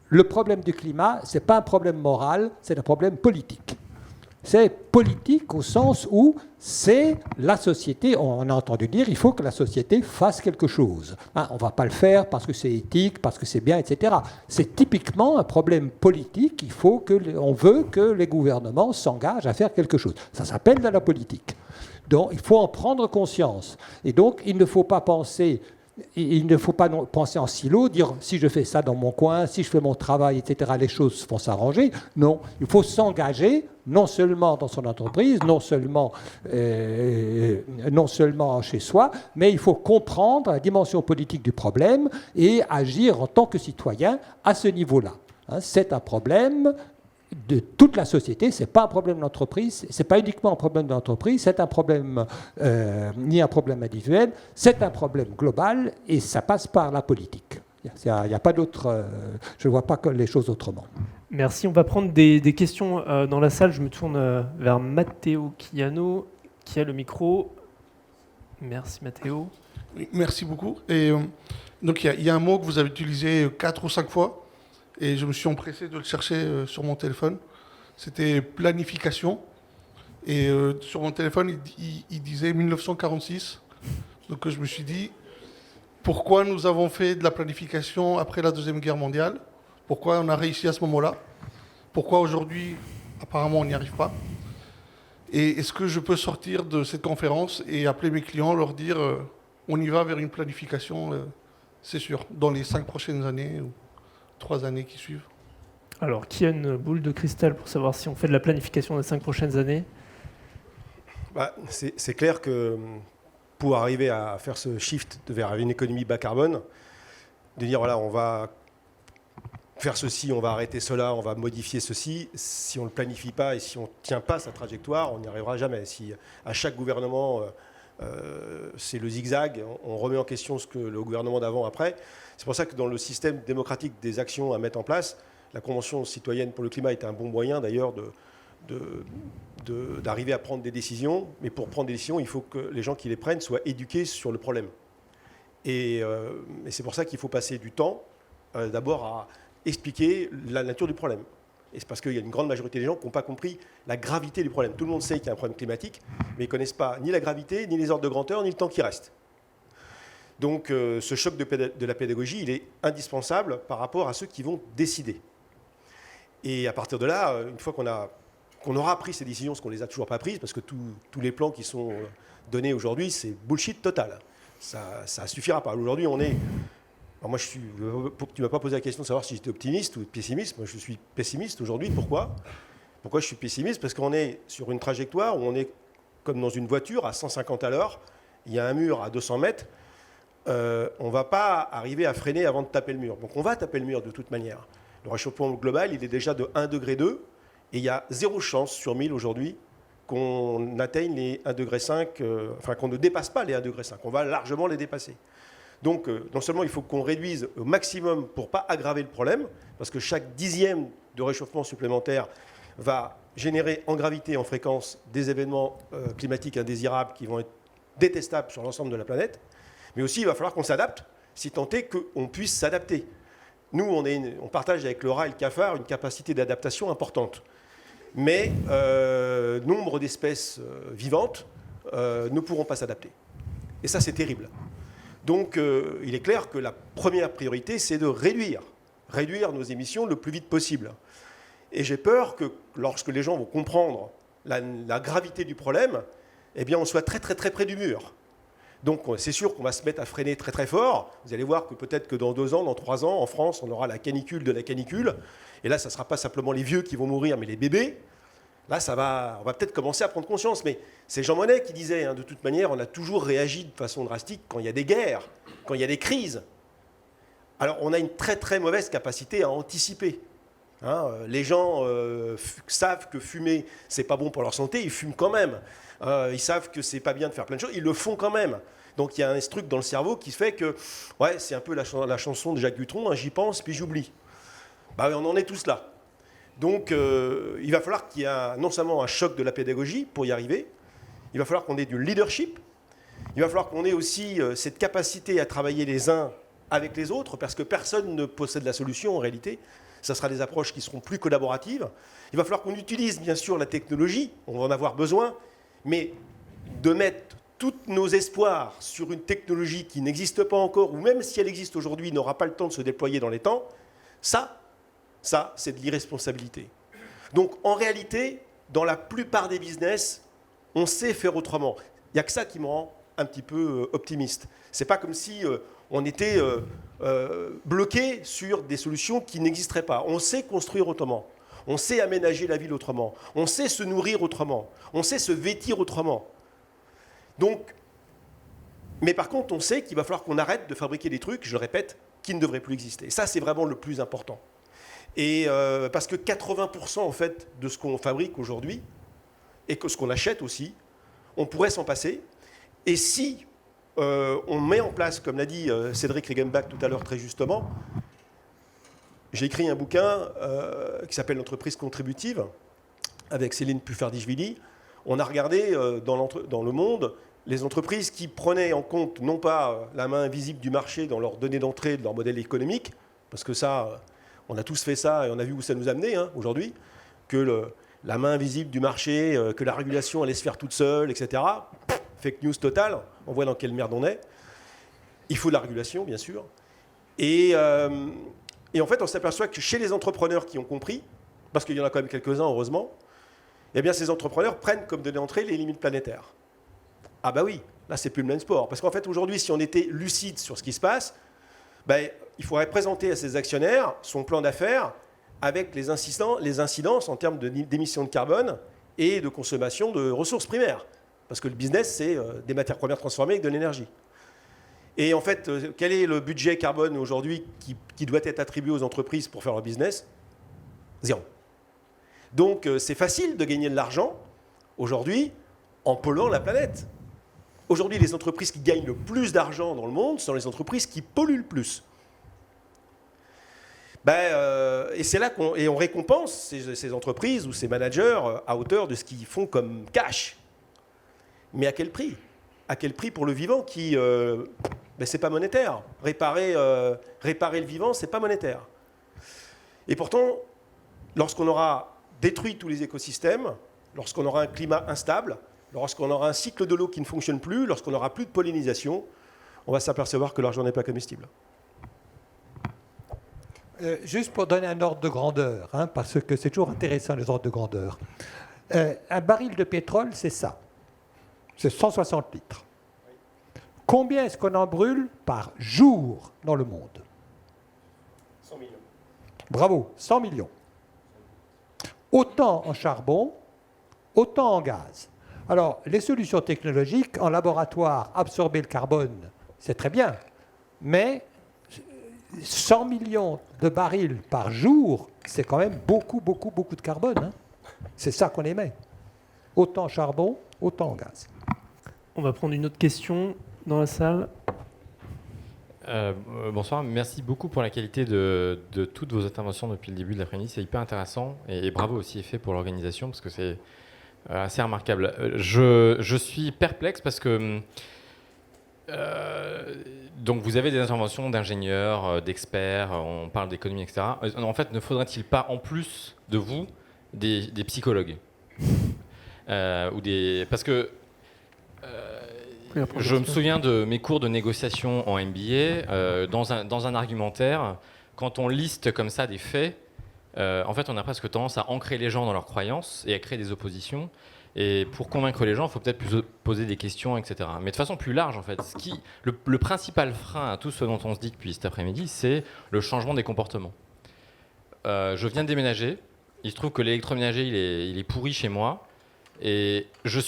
Le problème du climat, c'est pas un problème moral, c'est un problème politique. C'est politique au sens où c'est la société, on a entendu dire, il faut que la société fasse quelque chose. Hein, on ne va pas le faire parce que c'est éthique, parce que c'est bien, etc. C'est typiquement un problème politique, on veut que les gouvernements s'engagent à faire quelque chose. Ça s'appelle de la politique. Donc il faut en prendre conscience. Et donc il ne faut pas penser... Il ne faut pas penser en silo, dire si je fais ça dans mon coin, si je fais mon travail, etc., les choses vont s'arranger. Non, il faut s'engager, non seulement dans son entreprise, non seulement chez soi, mais il faut comprendre la dimension politique du problème et agir en tant que citoyen à ce niveau-là. Hein, c'est un problème de toute la société, ce n'est pas un problème d'entreprise, ce n'est pas uniquement un problème d'entreprise, c'est un problème, ni un problème individuel, c'est un problème global et ça passe par la politique. Il n'y a pas d'autre, je ne vois pas les choses autrement. Merci, on va prendre des questions dans la salle. Je me tourne vers Matteo Chiano qui a le micro. Merci Matteo. Oui, merci beaucoup. Et, donc il y a un mot que vous avez utilisé 4 ou 5 fois. Et je me suis empressé de le chercher sur mon téléphone. C'était planification. Et sur mon téléphone, il disait 1946. Donc je me suis dit, pourquoi nous avons fait de la planification après la Deuxième Guerre mondiale? Pourquoi on a réussi à ce moment-là? Pourquoi aujourd'hui, apparemment, on n'y arrive pas? Et est-ce que je peux sortir de cette conférence et appeler mes clients, leur dire, on y va vers une planification, c'est sûr, dans les 5 prochaines années 3 années qui suivent. Alors, qui a une boule de cristal pour savoir si on fait de la planification des 5 prochaines années? C'est clair que pour arriver à faire ce shift vers une économie bas carbone, de dire voilà, on va faire ceci, on va arrêter cela, on va modifier ceci, si on ne le planifie pas et si on ne tient pas sa trajectoire, on n'y arrivera jamais. Si à chaque gouvernement c'est le zigzag, on remet en question ce que le gouvernement d'avant après. C'est pour ça que dans le système démocratique des actions à mettre en place, la Convention citoyenne pour le climat est un bon moyen d'ailleurs d'arriver à prendre des décisions. Mais pour prendre des décisions, il faut que les gens qui les prennent soient éduqués sur le problème. Et c'est pour ça qu'il faut passer du temps d'abord à expliquer la nature du problème. Et c'est parce qu'il y a une grande majorité des gens qui n'ont pas compris la gravité du problème. Tout le monde sait qu'il y a un problème climatique, mais ils ne connaissent pas ni la gravité, ni les ordres de grandeur, ni le temps qui reste. Donc ce choc de la pédagogie, il est indispensable par rapport à ceux qui vont décider. Et à partir de là, une fois qu'on aura pris ces décisions, parce qu'on ne les a toujours pas prises, parce que tous les plans qui sont donnés aujourd'hui, c'est bullshit total. Ça ne suffira pas. Aujourd'hui, on est... Alors moi, tu ne m'as pas posé la question de savoir si j'étais optimiste ou pessimiste. Moi, je suis pessimiste aujourd'hui. Pourquoi je suis pessimiste? Parce qu'on est sur une trajectoire où on est comme dans une voiture à 150 à l'heure. Il y a un mur à 200 mètres. On ne va pas arriver à freiner avant de taper le mur. Donc on va taper le mur de toute manière. Le réchauffement global, il est déjà de 1,2 degré. Et il y a 0 chance sur 1000 aujourd'hui qu'on atteigne les 1,5 degré, enfin qu'on ne dépasse pas les 1,5 degré. On va largement les dépasser. Donc, non seulement il faut qu'on réduise au maximum pour ne pas aggraver le problème, parce que chaque dixième de réchauffement supplémentaire va générer en gravité, en fréquence, des événements climatiques indésirables qui vont être détestables sur l'ensemble de la planète, mais aussi il va falloir qu'on s'adapte, si tant est qu'on puisse s'adapter. Nous, on partage avec le rat et le cafard une capacité d'adaptation importante. Mais nombre d'espèces vivantes ne pourront pas s'adapter. Et ça, c'est terrible. Donc, il est clair que la première priorité, c'est de réduire nos émissions le plus vite possible. Et j'ai peur que lorsque les gens vont comprendre la gravité du problème, eh bien, on soit très, très, très près du mur. Donc, c'est sûr qu'on va se mettre à freiner très, très fort. Vous allez voir que peut-être que dans 2 ans, dans 3 ans, en France, on aura la canicule de la canicule. Et là, ça ne sera pas simplement les vieux qui vont mourir, mais les bébés. Là, on va peut-être commencer à prendre conscience. Mais c'est Jean Monnet qui disait, de toute manière, on a toujours réagi de façon drastique quand il y a des guerres, quand il y a des crises. Alors, on a une très, très mauvaise capacité à anticiper. Les gens savent que fumer, c'est pas bon pour leur santé, ils fument quand même. Ils savent que c'est pas bien de faire plein de choses, ils le font quand même. Donc il y a un truc dans le cerveau qui fait que, ouais, c'est un peu la chanson de Jacques Dutronc, j'y pense puis j'oublie. On en est tous là. Donc il va falloir qu'il y ait non seulement un choc de la pédagogie pour y arriver, il va falloir qu'on ait du leadership, il va falloir qu'on ait aussi cette capacité à travailler les uns avec les autres, parce que personne ne possède la solution en réalité. Ça sera des approches qui seront plus collaboratives. Il va falloir qu'on utilise bien sûr la technologie, on va en avoir besoin, mais de mettre tous nos espoirs sur une technologie qui n'existe pas encore, ou même si elle existe aujourd'hui, n'aura pas le temps de se déployer dans les temps, ça c'est de l'irresponsabilité. Donc en réalité, dans la plupart des business, on sait faire autrement. Il n'y a que ça qui me rend un petit peu optimiste. C'est pas comme si on était bloqué sur des solutions qui n'existeraient pas. On sait construire autrement. On sait aménager la ville autrement. On sait se nourrir autrement. On sait se vêtir autrement. Donc, mais par contre, on sait qu'il va falloir qu'on arrête de fabriquer des trucs, je le répète, qui ne devraient plus exister. Et ça, c'est vraiment le plus important. Et parce que 80% en fait de ce qu'on fabrique aujourd'hui et que ce qu'on achète aussi, on pourrait s'en passer. Et si on met en place, comme l'a dit Cédric Regenbach tout à l'heure très justement, j'ai écrit un bouquin qui s'appelle L'entreprise contributive avec Céline Puffardichvili. On a regardé dans le monde les entreprises qui prenaient en compte non pas la main invisible du marché dans leurs données d'entrée de leur modèle économique, parce que ça, on a tous fait ça et on a vu où ça nous a mené aujourd'hui, que la main invisible du marché, que la régulation allait se faire toute seule, etc. Fake news totale, on voit dans quelle merde on est. Il faut de la régulation, bien sûr. Et en fait, on s'aperçoit que chez les entrepreneurs qui ont compris, parce qu'il y en a quand même quelques-uns, heureusement, eh bien, ces entrepreneurs prennent comme donnée d'entrée les limites planétaires. Ah bah oui, là, c'est plus le même sport. Parce qu'en fait, aujourd'hui, si on était lucide sur ce qui se passe, il faudrait présenter à ses actionnaires son plan d'affaires avec les incidences en termes d'émissions de carbone et de consommation de ressources primaires. Parce que le business, c'est des matières premières transformées avec de l'énergie. Et en fait, quel est le budget carbone aujourd'hui qui doit être attribué aux entreprises pour faire leur business? 0. Donc c'est facile de gagner de l'argent aujourd'hui en polluant la planète. Aujourd'hui, les entreprises qui gagnent le plus d'argent dans le monde sont les entreprises qui polluent le plus. Et c'est là qu'on récompense ces entreprises ou ces managers à hauteur de ce qu'ils font comme cash. Mais à quel prix? À quel prix pour le vivant qui, c'est pas monétaire. Réparer le vivant, c'est pas monétaire. Et pourtant, lorsqu'on aura détruit tous les écosystèmes, lorsqu'on aura un climat instable, lorsqu'on aura un cycle de l'eau qui ne fonctionne plus, lorsqu'on n'aura plus de pollinisation, on va s'apercevoir que l'argent n'est pas comestible. Juste pour donner un ordre de grandeur, parce que c'est toujours intéressant les ordres de grandeur. Un baril de pétrole, c'est ça. C'est 160 litres. Combien est-ce qu'on en brûle par jour dans le monde? 100 millions. Bravo, 100 millions. Autant en charbon, autant en gaz. Alors, les solutions technologiques, en laboratoire, absorber le carbone, c'est très bien. Mais 100 millions de barils par jour, c'est quand même beaucoup de carbone. C'est ça qu'on émet. Autant en charbon, autant en gaz. On va prendre une autre question dans la salle. Bonsoir, merci beaucoup pour la qualité de toutes vos interventions depuis le début de l'après-midi, c'est hyper intéressant et bravo aussi Effet pour l'organisation parce que c'est assez remarquable. Je suis perplexe parce que donc vous avez des interventions d'ingénieurs, d'experts, on parle d'économie, etc. En fait, ne faudrait-il pas en plus de vous des psychologues parce que je me souviens de mes cours de négociation en MBA. Dans un argumentaire, quand on liste comme ça des faits, en fait, on a presque tendance à ancrer les gens dans leurs croyances et à créer des oppositions. Et pour convaincre les gens, il faut peut-être plus poser des questions, etc. Mais de façon plus large, en fait, le principal frein à tout ce dont on se dit depuis cet après-midi, c'est le changement des comportements. Je viens de déménager. Il se trouve que l'électroménager, il est pourri chez moi. Et j'ai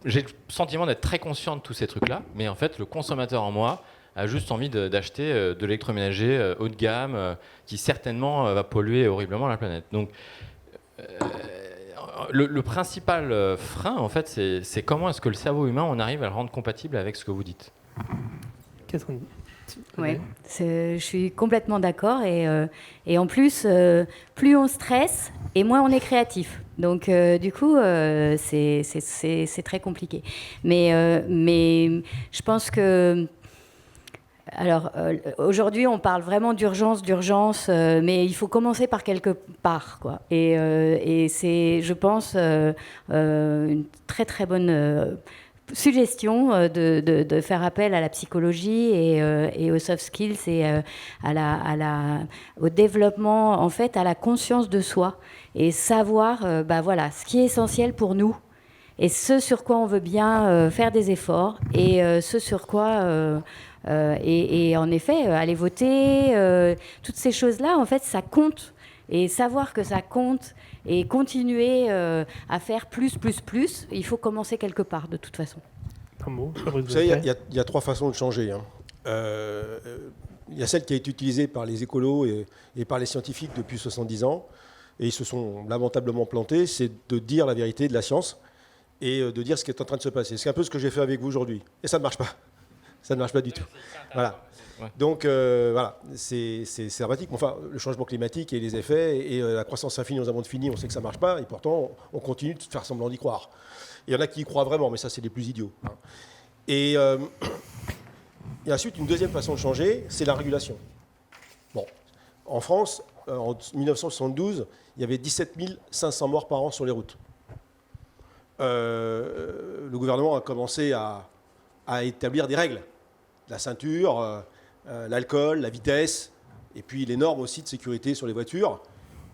le sentiment d'être très conscient de tous ces trucs-là, mais en fait, le consommateur en moi a juste envie d'acheter de l'électroménager haut de gamme qui certainement va polluer horriblement la planète. Donc, le principal frein, en fait, c'est comment est-ce que le cerveau humain, on arrive à le rendre compatible avec ce que vous dites. Catherine. Oui, je suis complètement d'accord. Et en plus, plus on stresse et moins on est créatif. Donc, du coup, c'est très compliqué. Mais je pense que... Alors, aujourd'hui, on parle vraiment d'urgence, mais il faut commencer par quelque part, quoi. Et c'est, je pense, une très, très bonne... suggestion de faire appel à la psychologie et aux soft skills et au développement, en fait, à la conscience de soi et savoir voilà, ce qui est essentiel pour nous et ce sur quoi on veut bien faire des efforts et ce sur quoi et en effet aller voter, toutes ces choses-là, en fait, ça compte. Et savoir que ça compte et continuer à faire plus, il faut commencer quelque part, de toute façon. Un mot. Vous savez, il y a trois façons de changer. Il y a celle qui a été utilisée par les écolos et par les scientifiques depuis 70 ans, et ils se sont lamentablement plantés, c'est de dire la vérité de la science et de dire ce qui est en train de se passer. C'est un peu ce que j'ai fait avec vous aujourd'hui. Et ça ne marche pas. Ça ne marche pas du tout. Voilà. Donc voilà, c'est dramatique. Enfin, le changement climatique et les effets et la croissance infinie dans un monde fini, on sait que ça ne marche pas et pourtant on continue de faire semblant d'y croire. Il y en a qui y croient vraiment, mais ça c'est les plus idiots. Et ensuite, une deuxième façon de changer, c'est la régulation. Bon, en France, en 1972, il y avait 17 500 morts par an sur les routes. Le gouvernement a commencé à établir des règles. La ceinture, l'alcool, la vitesse, et puis les normes aussi de sécurité sur les voitures,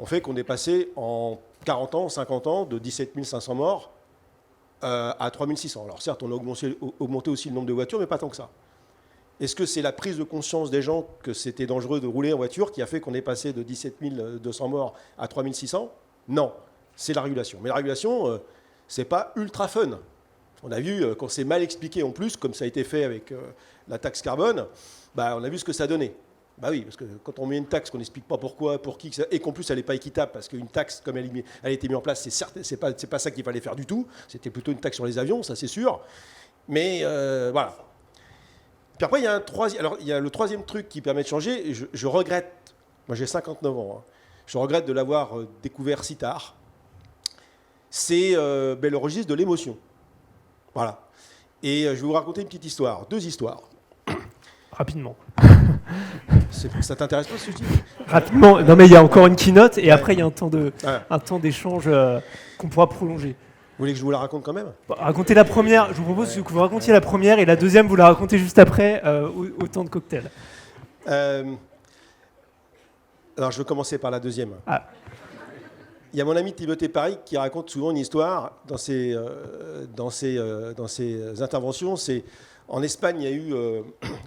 ont fait qu'on est passé en 40 ans, 50 ans, de 17 500 morts à 3 600. Alors certes, on a augmenté aussi le nombre de voitures, mais pas tant que ça. Est-ce que c'est la prise de conscience des gens que c'était dangereux de rouler en voiture qui a fait qu'on est passé de 17 200 morts à 3 600 ? Non, c'est la régulation. Mais la régulation, c'est pas ultra fun. On a vu, quand c'est mal expliqué en plus, comme ça a été fait avec la taxe carbone, on a vu ce que ça donnait. Bah oui, parce que quand on met une taxe qu'on n'explique pas pourquoi, pour qui, et qu'en plus elle n'est pas équitable, parce qu'une taxe, comme elle a été mise en place, c'est pas ça qu'il fallait faire du tout, c'était plutôt une taxe sur les avions, ça c'est sûr. Mais voilà. Puis après, il y a le troisième truc qui permet de changer, et je regrette, moi j'ai 59 ans, hein, je regrette de l'avoir découvert si tard, c'est le registre de l'émotion. Voilà. Et je vais vous raconter une petite histoire, 2 histoires. Rapidement. Ça t'intéresse pas ce que je dis? Rapidement. Non, mais il y a encore une keynote et après il y a un temps Ouais. d'échange qu'on pourra prolonger. Vous voulez que je vous la raconte quand même? Bon, racontez la première. Je vous propose que vous racontiez la première et la deuxième, vous la racontez juste après au temps de cocktail. Alors, je vais commencer par la deuxième. Ah. Il y a mon ami Timothée Paris qui raconte souvent une histoire dans ses interventions. C'est en Espagne, il y a eu.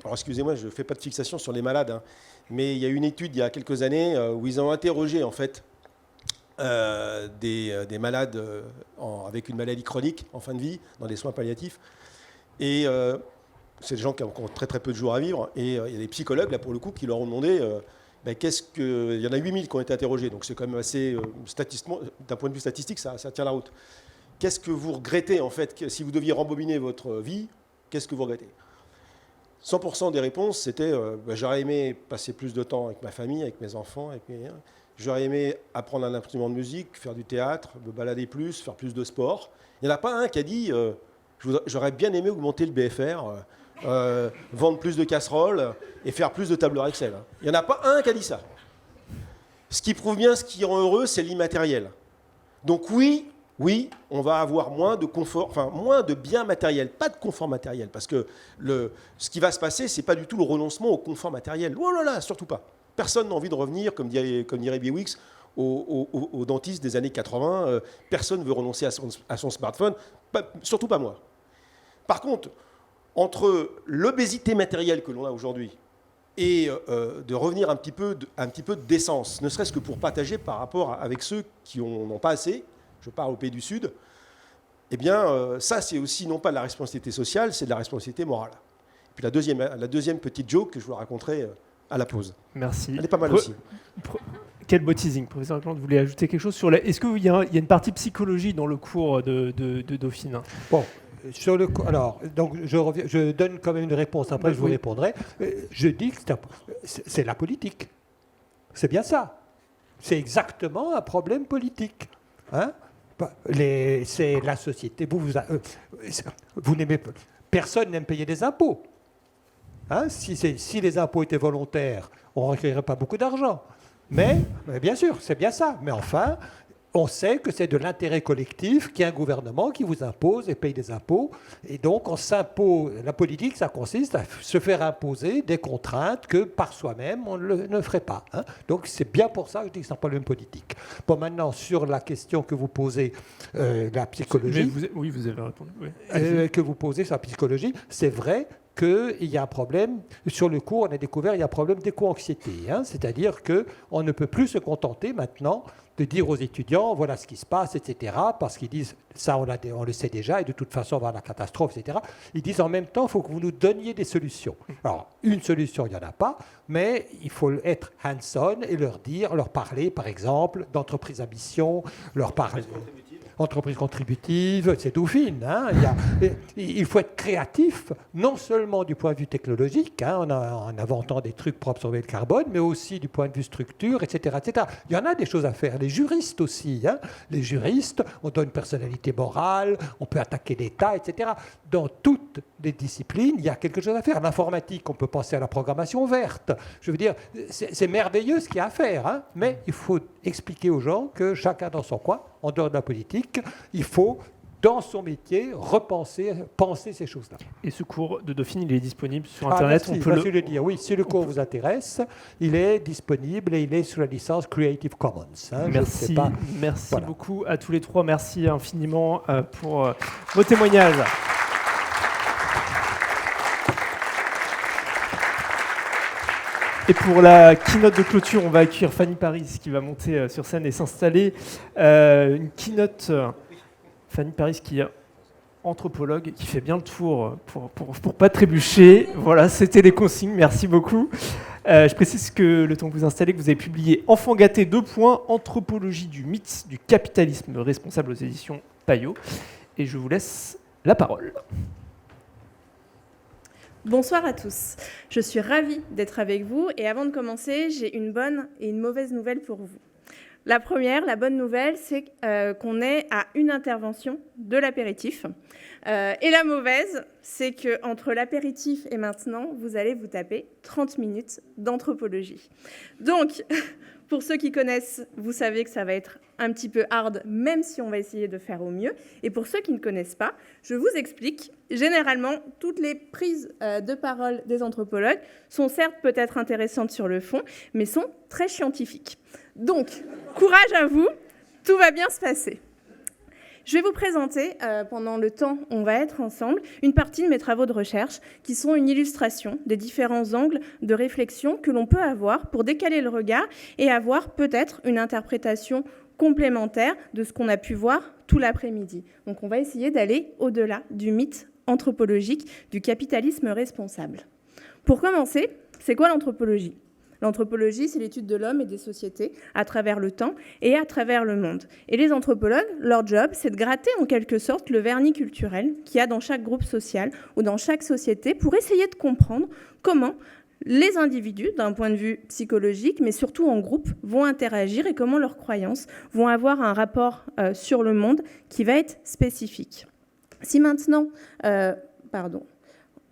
Alors, excusez-moi, je ne fais pas de fixation sur les malades, hein, mais il y a eu une étude il y a quelques années où ils ont interrogé en fait des malades avec une maladie chronique en fin de vie, dans des soins palliatifs. Et c'est des gens qui ont très très peu de jours à vivre. Et il y a des psychologues, là pour le coup, qui leur ont demandé il y en a 8000 qui ont été interrogés, donc c'est quand même assez, statistiquement, d'un point de vue statistique, ça tient la route. Qu'est-ce que vous regrettez, en fait, si vous deviez rembobiner votre vie, qu'est-ce que vous regrettez? 100% des réponses, c'était j'aurais aimé passer plus de temps avec ma famille, avec mes enfants, j'aurais aimé apprendre un instrument de musique, faire du théâtre, me balader plus, faire plus de sport. Il n'y en a pas un qui a dit j'aurais bien aimé augmenter le BFR, vendre plus de casseroles et faire plus de tableurs Excel. Il n'y en a pas un qui a dit ça. Ce qui prouve bien ce qui rend heureux, c'est l'immatériel. Donc oui, on va avoir moins de confort, enfin moins de biens matériels, pas de confort matériel, parce que ce qui va se passer, c'est pas du tout le renoncement au confort matériel. Oh là là, surtout pas. Personne n'a envie de revenir, comme dirait Biwix, au dentiste des années 80. Personne ne veut renoncer à son smartphone, surtout pas moi. Par contre, entre l'obésité matérielle que l'on a aujourd'hui et de revenir un petit peu de décence, ne serait-ce que pour partager par rapport avec ceux qui n'ont pas assez, je parle au pays du Sud, eh bien, ça, c'est aussi non pas de la responsabilité sociale, c'est de la responsabilité morale. Et puis la deuxième petite joke que je vous raconterai à la pause. Merci. Elle est pas mal aussi. Quel beau teasing. Professeur Plante, vous voulez ajouter quelque chose sur est-ce qu'il y a une partie psychologie dans le cours de Dauphine? Bon, alors, donc je donne quand même une réponse, après je vous répondrai. Je dis que c'est la politique. C'est bien ça. C'est exactement un problème politique. Hein? C'est la société. Vous n'aimez pas. Personne n'aime payer des impôts. Hein? Si les impôts étaient volontaires, on ne recueillerait pas beaucoup d'argent. Mais bien sûr, c'est bien ça. Mais enfin, on sait que c'est de l'intérêt collectif qu'il y a un gouvernement qui vous impose et paye des impôts. Et donc, on s'impose. La politique, ça consiste à se faire imposer des contraintes que par soi-même, on ne ferait pas. Hein. Donc, c'est bien pour ça que je dis que c'est un problème politique. Bon, maintenant, sur la question que vous posez, la psychologie. Oui, vous avez répondu. Oui. Que vous posez sur la psychologie, c'est vrai qu'il y a un problème. Sur le cours, on a découvert qu'il y a un problème d'éco-anxiété. Hein, c'est-à-dire qu'on ne peut plus se contenter maintenant de dire aux étudiants, voilà ce qui se passe, etc., parce qu'ils disent, ça on le sait déjà, et de toute façon on va à la catastrophe, etc. Ils disent en même temps, il faut que vous nous donniez des solutions. Alors, une solution, il n'y en a pas, mais il faut être hands-on et leur parler, par exemple, d'entreprise à mission, leur parler... Entreprise contributive, c'est Dauphine. Hein. Il faut être créatif, non seulement du point de vue technologique, hein, en inventant des trucs pour absorber le carbone, mais aussi du point de vue structure, etc., etc. Il y en a des choses à faire. Les juristes aussi. Hein. Les juristes, on donne une personnalité morale, on peut attaquer l'État, etc. Dans toutes les disciplines, il y a quelque chose à faire. L'informatique, on peut penser à la programmation verte. Je veux dire, c'est merveilleux ce qu'il y a à faire, hein, mais il faut expliquer aux gens que chacun dans son coin, en dehors de la politique, il faut, dans son métier, penser ces choses-là. Et ce cours de Dauphine, il est disponible sur Internet. Merci, on peut le dire. Oui, si le cours vous intéresse, il est disponible et il est sous la licence Creative Commons. Hein, merci voilà. Beaucoup à tous les trois. Merci infiniment pour vos témoignages. Et pour la keynote de clôture, on va accueillir Fanny Paris qui va monter sur scène et s'installer. Une keynote, Fanny Paris qui est anthropologue, qui fait bien le tour pour pas trébucher. Voilà, c'était les consignes, merci beaucoup. Je précise que le temps que vous installez, que vous avez publié Enfant gâté, Anthropologie du mythe du capitalisme responsable aux éditions Payot. Et je vous laisse la parole. Bonsoir à tous. Je suis ravie d'être avec vous et avant de commencer, j'ai une bonne et une mauvaise nouvelle pour vous. La première, la bonne nouvelle, c'est qu'on est à une intervention de l'apéritif. Et la mauvaise, c'est qu'entre l'apéritif et maintenant, vous allez vous taper 30 minutes d'anthropologie. Donc, pour ceux qui connaissent, vous savez que ça va être un petit peu hard, même si on va essayer de faire au mieux. Et pour ceux qui ne connaissent pas, je vous explique. Généralement, toutes les prises de parole des anthropologues sont certes peut-être intéressantes sur le fond, mais sont très scientifiques. Donc, courage à vous, tout va bien se passer. Je vais vous présenter, pendant le temps où on va être ensemble, une partie de mes travaux de recherche qui sont une illustration des différents angles de réflexion que l'on peut avoir pour décaler le regard et avoir peut-être une interprétation complémentaire de ce qu'on a pu voir tout l'après-midi. Donc on va essayer d'aller au-delà du mythe anthropologique du capitalisme responsable. Pour commencer, c'est quoi l'anthropologie ? L'anthropologie, c'est l'étude de l'homme et des sociétés à travers le temps et à travers le monde. Et les anthropologues, leur job, c'est de gratter en quelque sorte le vernis culturel qu'il y a dans chaque groupe social ou dans chaque société pour essayer de comprendre comment les individus, d'un point de vue psychologique, mais surtout en groupe, vont interagir et comment leurs croyances vont avoir un rapport sur le monde qui va être spécifique. Si maintenant...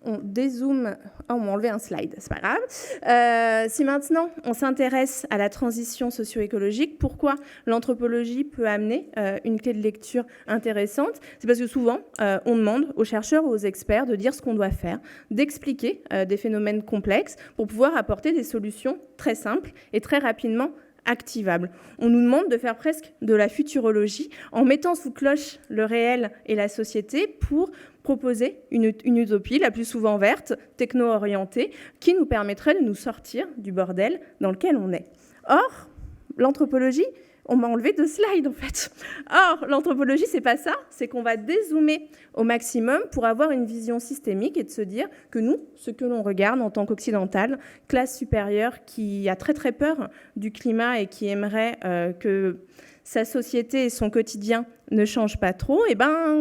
on dézoome, on m'a enlevé un slide, c'est pas grave. Si maintenant on s'intéresse à la transition socio-écologique, pourquoi l'anthropologie peut amener une clé de lecture intéressante ? C'est parce que souvent on demande aux chercheurs ou aux experts de dire ce qu'on doit faire, d'expliquer des phénomènes complexes pour pouvoir apporter des solutions très simples et très rapidement activables. On nous demande de faire presque de la futurologie en mettant sous cloche le réel et la société pour proposer une utopie, la plus souvent verte, techno-orientée, qui nous permettrait de nous sortir du bordel dans lequel on est. Or, l'anthropologie, on m'a enlevé 2 slides en fait. Or, l'anthropologie, c'est pas ça, c'est qu'on va dézoomer au maximum pour avoir une vision systémique et de se dire que nous, ce que l'on regarde en tant qu'occidental, classe supérieure qui a très très peur du climat et qui aimerait que sa société et son quotidien ne changent pas trop, et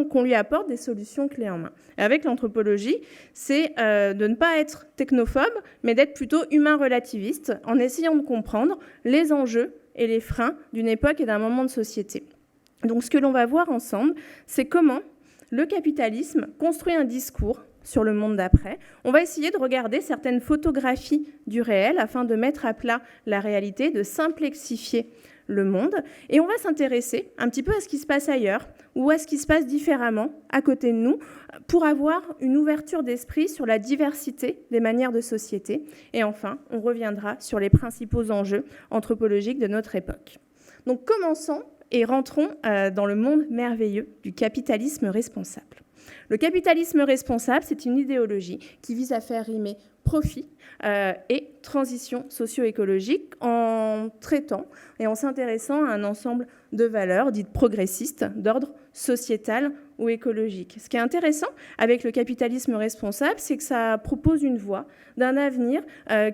qu'on lui apporte des solutions clés en main. Et avec l'anthropologie, c'est de ne pas être technophobe, mais d'être plutôt humain relativiste, en essayant de comprendre les enjeux et les freins d'une époque et d'un moment de société. Donc ce que l'on va voir ensemble, c'est comment le capitalisme construit un discours sur le monde d'après. On va essayer de regarder certaines photographies du réel afin de mettre à plat la réalité, de simplexifier le monde, et on va s'intéresser un petit peu à ce qui se passe ailleurs ou à ce qui se passe différemment à côté de nous pour avoir une ouverture d'esprit sur la diversité des manières de société. Et enfin, on reviendra sur les principaux enjeux anthropologiques de notre époque. Donc commençons et rentrons dans le monde merveilleux du capitalisme responsable. Le capitalisme responsable, c'est une idéologie qui vise à faire rimer profit et transition socio-écologique en traitant et en s'intéressant à un ensemble de valeurs dites progressistes d'ordre sociétal ou écologique. Ce qui est intéressant avec le capitalisme responsable, c'est que ça propose une voie d'un avenir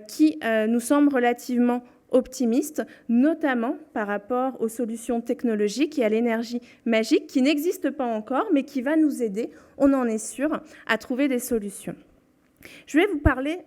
qui nous semble relativement optimiste, notamment par rapport aux solutions technologiques et à l'énergie magique qui n'existe pas encore, mais qui va nous aider, on en est sûr, à trouver des solutions. Je vais vous parler,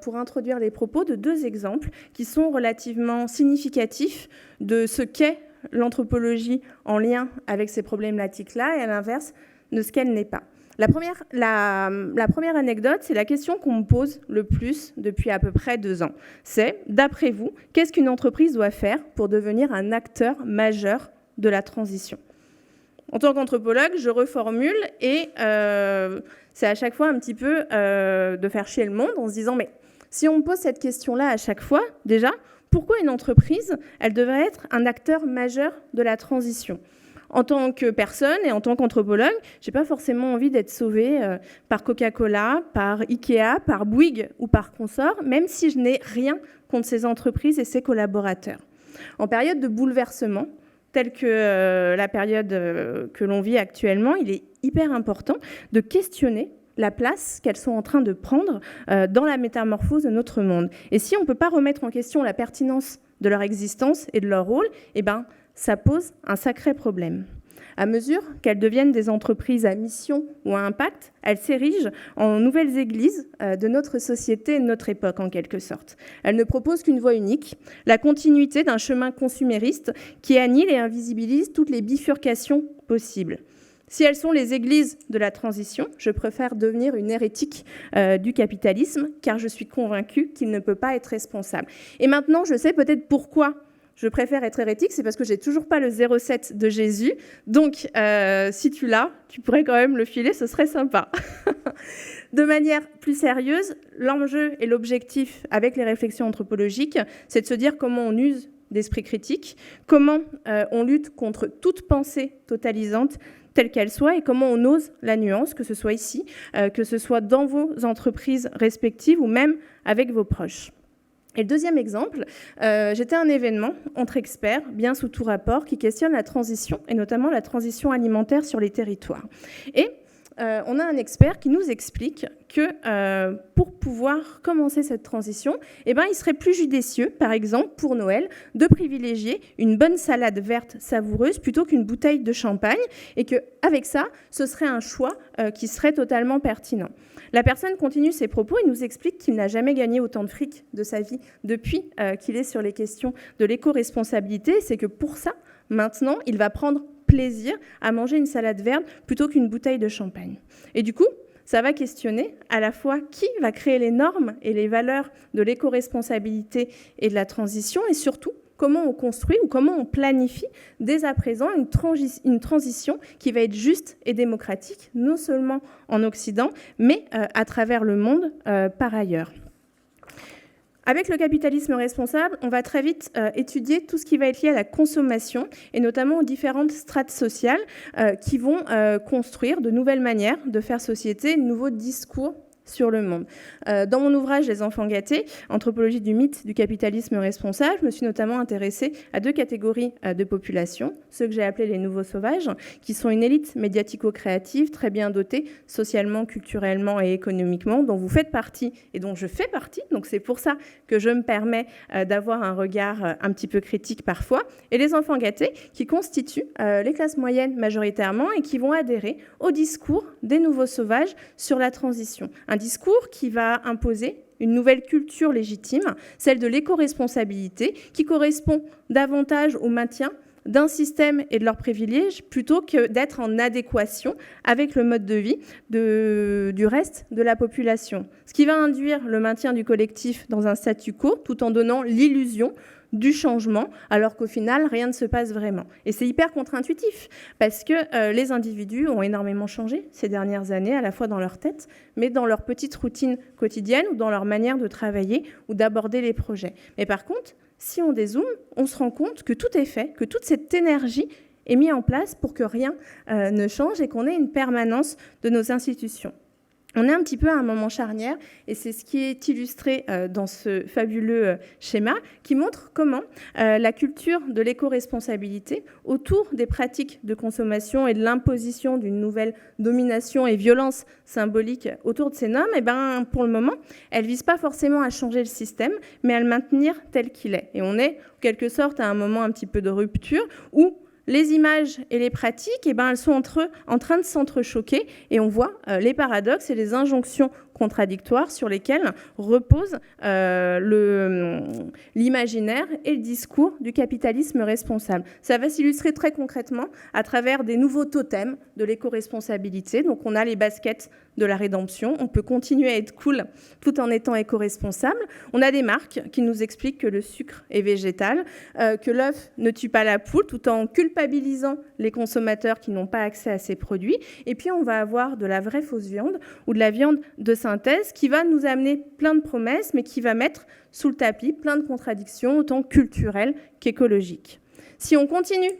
pour introduire les propos, de 2 exemples qui sont relativement significatifs de ce qu'est l'anthropologie en lien avec ces problématiques-là et à l'inverse de ce qu'elle n'est pas. La première anecdote, c'est la question qu'on me pose le plus depuis à peu près 2 ans. C'est, d'après vous, qu'est-ce qu'une entreprise doit faire pour devenir un acteur majeur de la transition ? En tant qu'anthropologue, je reformule et c'est à chaque fois un petit peu de faire chier le monde en se disant « mais si on me pose cette question-là à chaque fois, déjà, pourquoi une entreprise, elle devrait être un acteur majeur de la transition ?» En tant que personne et en tant qu'anthropologue, je n'ai pas forcément envie d'être sauvée par Coca-Cola, par Ikea, par Bouygues ou par consorts, même si je n'ai rien contre ces entreprises et ces collaborateurs. En période de bouleversement, telle que la période que l'on vit actuellement, il est hyper important de questionner la place qu'elles sont en train de prendre dans la métamorphose de notre monde. Et si on ne peut pas remettre en question la pertinence de leur existence et de leur rôle, ça pose un sacré problème. À mesure qu'elles deviennent des entreprises à mission ou à impact, elles s'érigent en nouvelles églises de notre société et de notre époque, en quelque sorte. Elles ne proposent qu'une voie unique, la continuité d'un chemin consumériste qui annihile et invisibilise toutes les bifurcations possibles. Si elles sont les églises de la transition, je préfère devenir une hérétique du capitalisme, car je suis convaincue qu'il ne peut pas être responsable. Et maintenant, je sais peut-être pourquoi je préfère être hérétique, c'est parce que j'ai toujours pas le 07 de Jésus. Donc, si tu l'as, tu pourrais quand même le filer, ce serait sympa. De manière plus sérieuse, l'enjeu et l'objectif avec les réflexions anthropologiques, c'est de se dire comment on use d'esprit critique, comment on lutte contre toute pensée totalisante, telle qu'elle soit, et comment on ose la nuance, que ce soit ici, que ce soit dans vos entreprises respectives ou même avec vos proches. Et le deuxième exemple, j'étais à un événement entre experts, bien sous tout rapport, qui questionne la transition, et notamment la transition alimentaire sur les territoires. Et on a un expert qui nous explique que pour pouvoir commencer cette transition, il serait plus judicieux, par exemple, pour Noël, de privilégier une bonne salade verte savoureuse plutôt qu'une bouteille de champagne, et qu'avec ça, ce serait un choix qui serait totalement pertinent. La personne continue ses propos et nous explique qu'il n'a jamais gagné autant de fric de sa vie depuis qu'il est sur les questions de l'éco-responsabilité. C'est que pour ça, maintenant, il va prendre plaisir à manger une salade verte plutôt qu'une bouteille de champagne. Et du coup, ça va questionner à la fois qui va créer les normes et les valeurs de l'éco-responsabilité et de la transition, et surtout, comment on construit ou comment on planifie dès à présent une transition qui va être juste et démocratique, non seulement en Occident, mais à travers le monde par ailleurs. Avec le capitalisme responsable, on va très vite étudier tout ce qui va être lié à la consommation et notamment aux différentes strates sociales qui vont construire de nouvelles manières de faire société, de nouveaux discours sur le monde. Dans mon ouvrage « Les enfants gâtés, anthropologie du mythe du capitalisme responsable », je me suis notamment intéressée à deux catégories de population, ceux que j'ai appelés les nouveaux sauvages, qui sont une élite médiatico-créative très bien dotée socialement, culturellement et économiquement, dont vous faites partie et dont je fais partie, donc c'est pour ça que je me permets d'avoir un regard un petit peu critique parfois, et les enfants gâtés qui constituent les classes moyennes majoritairement et qui vont adhérer au discours des nouveaux sauvages sur la transition. Un discours qui va imposer une nouvelle culture légitime, celle de l'éco-responsabilité, qui correspond davantage au maintien d'un système et de leurs privilèges plutôt que d'être en adéquation avec le mode de vie du reste de la population. Ce qui va induire le maintien du collectif dans un statu quo tout en donnant l'illusion du changement, alors qu'au final, rien ne se passe vraiment. Et c'est hyper contre-intuitif, parce que les individus ont énormément changé ces dernières années, à la fois dans leur tête, mais dans leur petite routine quotidienne ou dans leur manière de travailler ou d'aborder les projets. Mais par contre, si on dézoome, on se rend compte que tout est fait, que toute cette énergie est mise en place pour que rien ne change et qu'on ait une permanence de nos institutions. On est un petit peu à un moment charnière, et c'est ce qui est illustré dans ce fabuleux schéma qui montre comment la culture de l'éco-responsabilité autour des pratiques de consommation et de l'imposition d'une nouvelle domination et violence symbolique autour de ces normes, pour le moment, elle ne vise pas forcément à changer le système, mais à le maintenir tel qu'il est. Et on est, en quelque sorte, à un moment un petit peu de rupture où les images et les pratiques, elles sont en train de s'entrechoquer, et on voit les paradoxes et les injonctions contradictoires sur lesquelles repose l'imaginaire et le discours du capitalisme responsable. Ça va s'illustrer très concrètement à travers des nouveaux totems de l'éco-responsabilité. Donc on a les baskets de la rédemption, on peut continuer à être cool tout en étant éco-responsable. On a des marques qui nous expliquent que le sucre est végétal, que l'œuf ne tue pas la poule, tout en culpabilisant les consommateurs qui n'ont pas accès à ces produits. Et puis on va avoir de la vraie fausse viande ou de la viande de synthèse qui va nous amener plein de promesses, mais qui va mettre sous le tapis plein de contradictions, autant culturelles qu'écologiques. Si on continue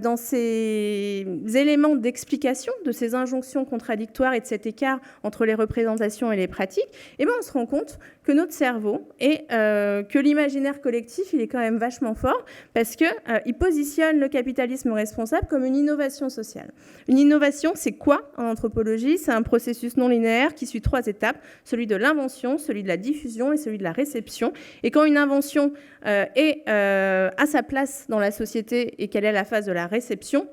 dans ces éléments d'explication de ces injonctions contradictoires et de cet écart entre les représentations et les pratiques, on se rend compte que notre cerveau et que l'imaginaire collectif, il est quand même vachement fort, parce qu'il positionne le capitalisme responsable comme une innovation sociale. Une innovation, c'est quoi en anthropologie? C'est un processus non linéaire qui suit 3 étapes, celui de l'invention, celui de la diffusion et celui de la réception. Et quand une invention est à sa place dans la société et qu'elle est à la phase de la réception,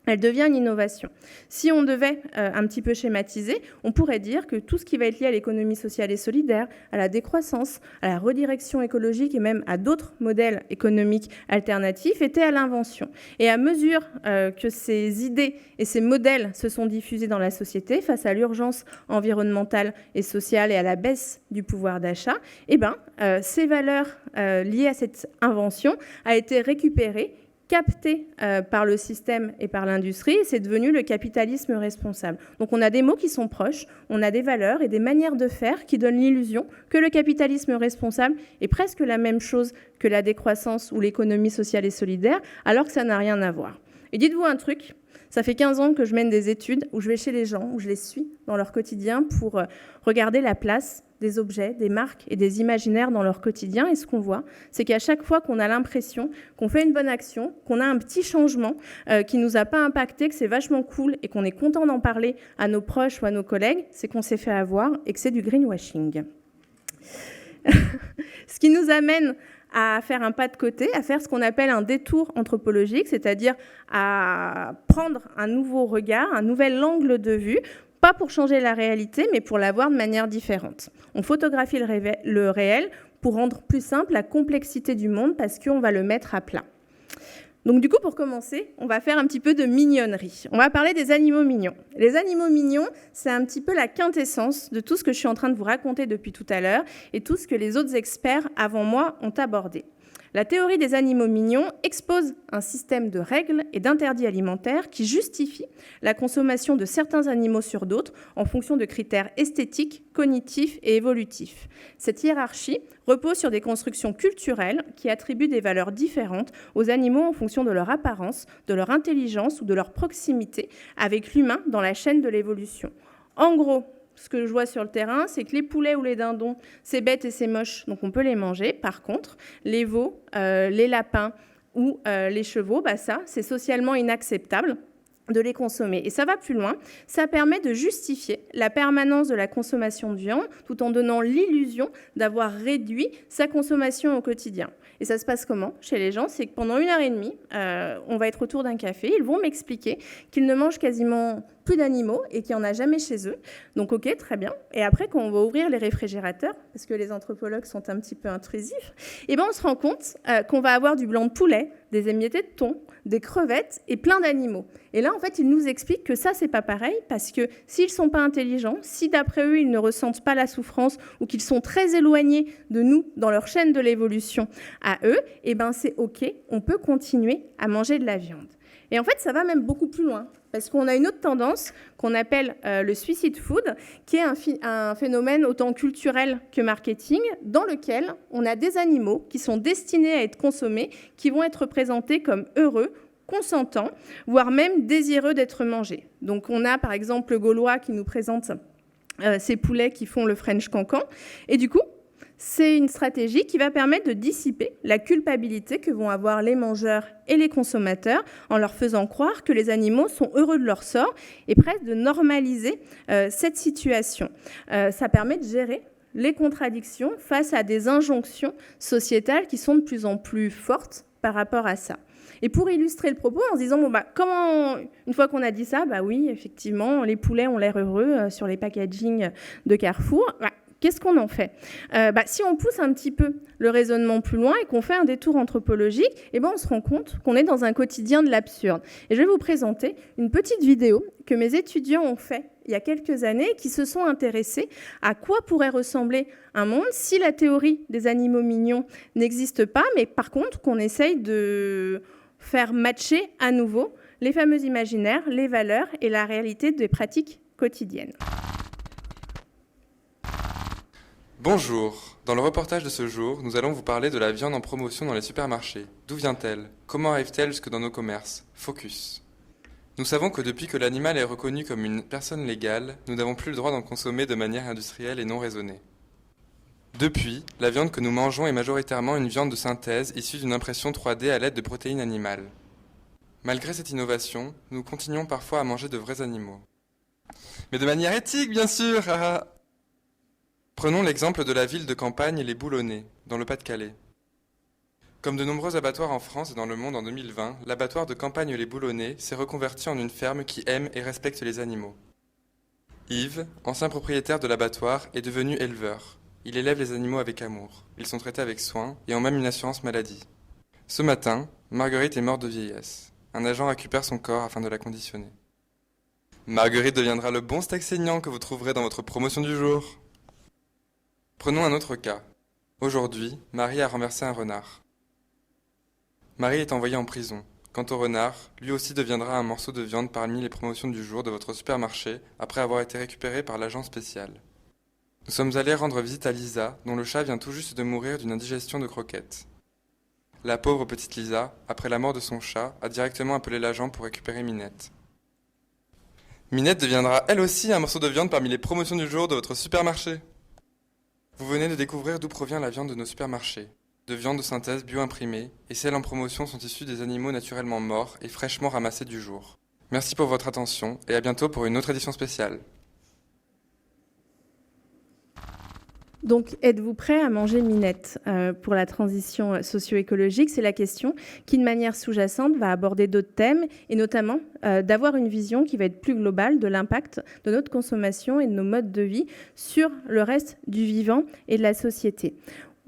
elle devient une innovation. Si on devait un petit peu schématiser, on pourrait dire que tout ce qui va être lié à l'économie sociale et solidaire, à la décroissance, à la redirection écologique et même à d'autres modèles économiques alternatifs était à l'invention. Et à mesure que ces idées et ces modèles se sont diffusés dans la société face à l'urgence environnementale et sociale et à la baisse du pouvoir d'achat, ces valeurs liées à cette invention ont été récupérées, capté par le système et par l'industrie, et c'est devenu le capitalisme responsable. Donc on a des mots qui sont proches, on a des valeurs et des manières de faire qui donnent l'illusion que le capitalisme responsable est presque la même chose que la décroissance ou l'économie sociale et solidaire, alors que ça n'a rien à voir. Et dites-vous un truc, ça fait 15 ans que je mène des études où je vais chez les gens, où je les suis dans leur quotidien pour regarder la place des objets, des marques et des imaginaires dans leur quotidien. Et ce qu'on voit, c'est qu'à chaque fois qu'on a l'impression qu'on fait une bonne action, qu'on a un petit changement qui ne nous a pas impacté, que c'est vachement cool et qu'on est content d'en parler à nos proches ou à nos collègues, c'est qu'on s'est fait avoir et que c'est du greenwashing. Ce qui nous amène à faire un pas de côté, à faire ce qu'on appelle un détour anthropologique, c'est-à-dire à prendre un nouveau regard, un nouvel angle de vue, pas pour changer la réalité, mais pour la voir de manière différente. On photographie le réel pour rendre plus simple la complexité du monde parce qu'on va le mettre à plat. Donc du coup, pour commencer, on va faire un petit peu de mignonnerie. On va parler des animaux mignons. Les animaux mignons, c'est un petit peu la quintessence de tout ce que je suis en train de vous raconter depuis tout à l'heure et tout ce que les autres experts avant moi ont abordé. La théorie des animaux mignons expose un système de règles et d'interdits alimentaires qui justifie la consommation de certains animaux sur d'autres en fonction de critères esthétiques, cognitifs et évolutifs. Cette hiérarchie repose sur des constructions culturelles qui attribuent des valeurs différentes aux animaux en fonction de leur apparence, de leur intelligence ou de leur proximité avec l'humain dans la chaîne de l'évolution. En gros, ce que je vois sur le terrain, c'est que les poulets ou les dindons, c'est bête et c'est moche, donc on peut les manger. Par contre, les veaux, les lapins ou les chevaux, ça, c'est socialement inacceptable de les consommer. Et ça va plus loin, ça permet de justifier la permanence de la consommation de viande tout en donnant l'illusion d'avoir réduit sa consommation au quotidien. Et ça se passe comment chez les gens? C'est que pendant 1h30, on va être autour d'un café, ils vont m'expliquer qu'ils ne mangent quasiment plus d'animaux et qu'il n'y en a jamais chez eux. Donc ok, très bien. Et après, quand on va ouvrir les réfrigérateurs, parce que les anthropologues sont un petit peu intrusifs, on se rend compte qu'on va avoir du blanc de poulet, des émiettés de thon, des crevettes et plein d'animaux. Et là, en fait, ils nous expliquent que ça, c'est pas pareil, parce que s'ils ne sont pas intelligents, si d'après eux, ils ne ressentent pas la souffrance ou qu'ils sont très éloignés de nous dans leur chaîne de l'évolution à eux, c'est ok, on peut continuer à manger de la viande. Et en fait, ça va même beaucoup plus loin, parce qu'on a une autre tendance qu'on appelle le suicide food, qui est un phénomène autant culturel que marketing, dans lequel on a des animaux qui sont destinés à être consommés, qui vont être présentés comme heureux, consentants, voire même désireux d'être mangés. Donc on a par exemple le Gaulois qui nous présente ces poulets qui font le French cancan, et du coup, c'est une stratégie qui va permettre de dissiper la culpabilité que vont avoir les mangeurs et les consommateurs en leur faisant croire que les animaux sont heureux de leur sort et presque de normaliser cette situation. Ça permet de gérer les contradictions face à des injonctions sociétales qui sont de plus en plus fortes par rapport à ça. Et pour illustrer le propos, en se disant, comment, une fois qu'on a dit ça, oui, effectivement, les poulets ont l'air heureux sur les packagings de Carrefour. Qu'est-ce qu'on en fait? Si on pousse un petit peu le raisonnement plus loin et qu'on fait un détour anthropologique, on se rend compte qu'on est dans un quotidien de l'absurde. Et je vais vous présenter une petite vidéo que mes étudiants ont fait il y a quelques années, qui se sont intéressés à quoi pourrait ressembler un monde si la théorie des animaux mignons n'existe pas, mais par contre qu'on essaye de faire matcher à nouveau les fameux imaginaires, les valeurs et la réalité des pratiques quotidiennes. Bonjour, dans le reportage de ce jour, nous allons vous parler de la viande en promotion dans les supermarchés. D'où vient-elle? Comment arrive-t-elle jusque dans nos commerces? Focus. Nous savons que depuis que l'animal est reconnu comme une personne légale, nous n'avons plus le droit d'en consommer de manière industrielle et non raisonnée. Depuis, la viande que nous mangeons est majoritairement une viande de synthèse issue d'une impression 3D à l'aide de protéines animales. Malgré cette innovation, nous continuons parfois à manger de vrais animaux. Mais de manière éthique, bien sûr. Prenons l'exemple de la ville de campagne Les Boulonnais, dans le Pas-de-Calais. Comme de nombreux abattoirs en France et dans le monde en 2020, l'abattoir de Campagne-les-Boulonnais s'est reconverti en une ferme qui aime et respecte les animaux. Yves, ancien propriétaire de l'abattoir, est devenu éleveur. Il élève les animaux avec amour. Ils sont traités avec soin et ont même une assurance maladie. Ce matin, Marguerite est morte de vieillesse. Un agent récupère son corps afin de la conditionner. Marguerite deviendra le bon steak saignant que vous trouverez dans votre promotion du jour. Prenons un autre cas. Aujourd'hui, Marie a renversé un renard. Marie est envoyée en prison. Quant au renard, lui aussi deviendra un morceau de viande parmi les promotions du jour de votre supermarché après avoir été récupéré par l'agent spécial. Nous sommes allés rendre visite à Lisa, dont le chat vient tout juste de mourir d'une indigestion de croquettes. La pauvre petite Lisa, après la mort de son chat, a directement appelé l'agent pour récupérer Minette. Minette deviendra elle aussi un morceau de viande parmi les promotions du jour de votre supermarché. Vous venez de découvrir d'où provient la viande de nos supermarchés. De viande de synthèse bio-imprimée, et celles en promotion sont issues des animaux naturellement morts et fraîchement ramassés du jour. Merci pour votre attention et à bientôt pour une autre édition spéciale. Donc, êtes-vous prêt à manger Minette pour la transition socio-écologique? C'est la question qui, de manière sous-jacente, va aborder d'autres thèmes et notamment d'avoir une vision qui va être plus globale de l'impact de notre consommation et de nos modes de vie sur le reste du vivant et de la société.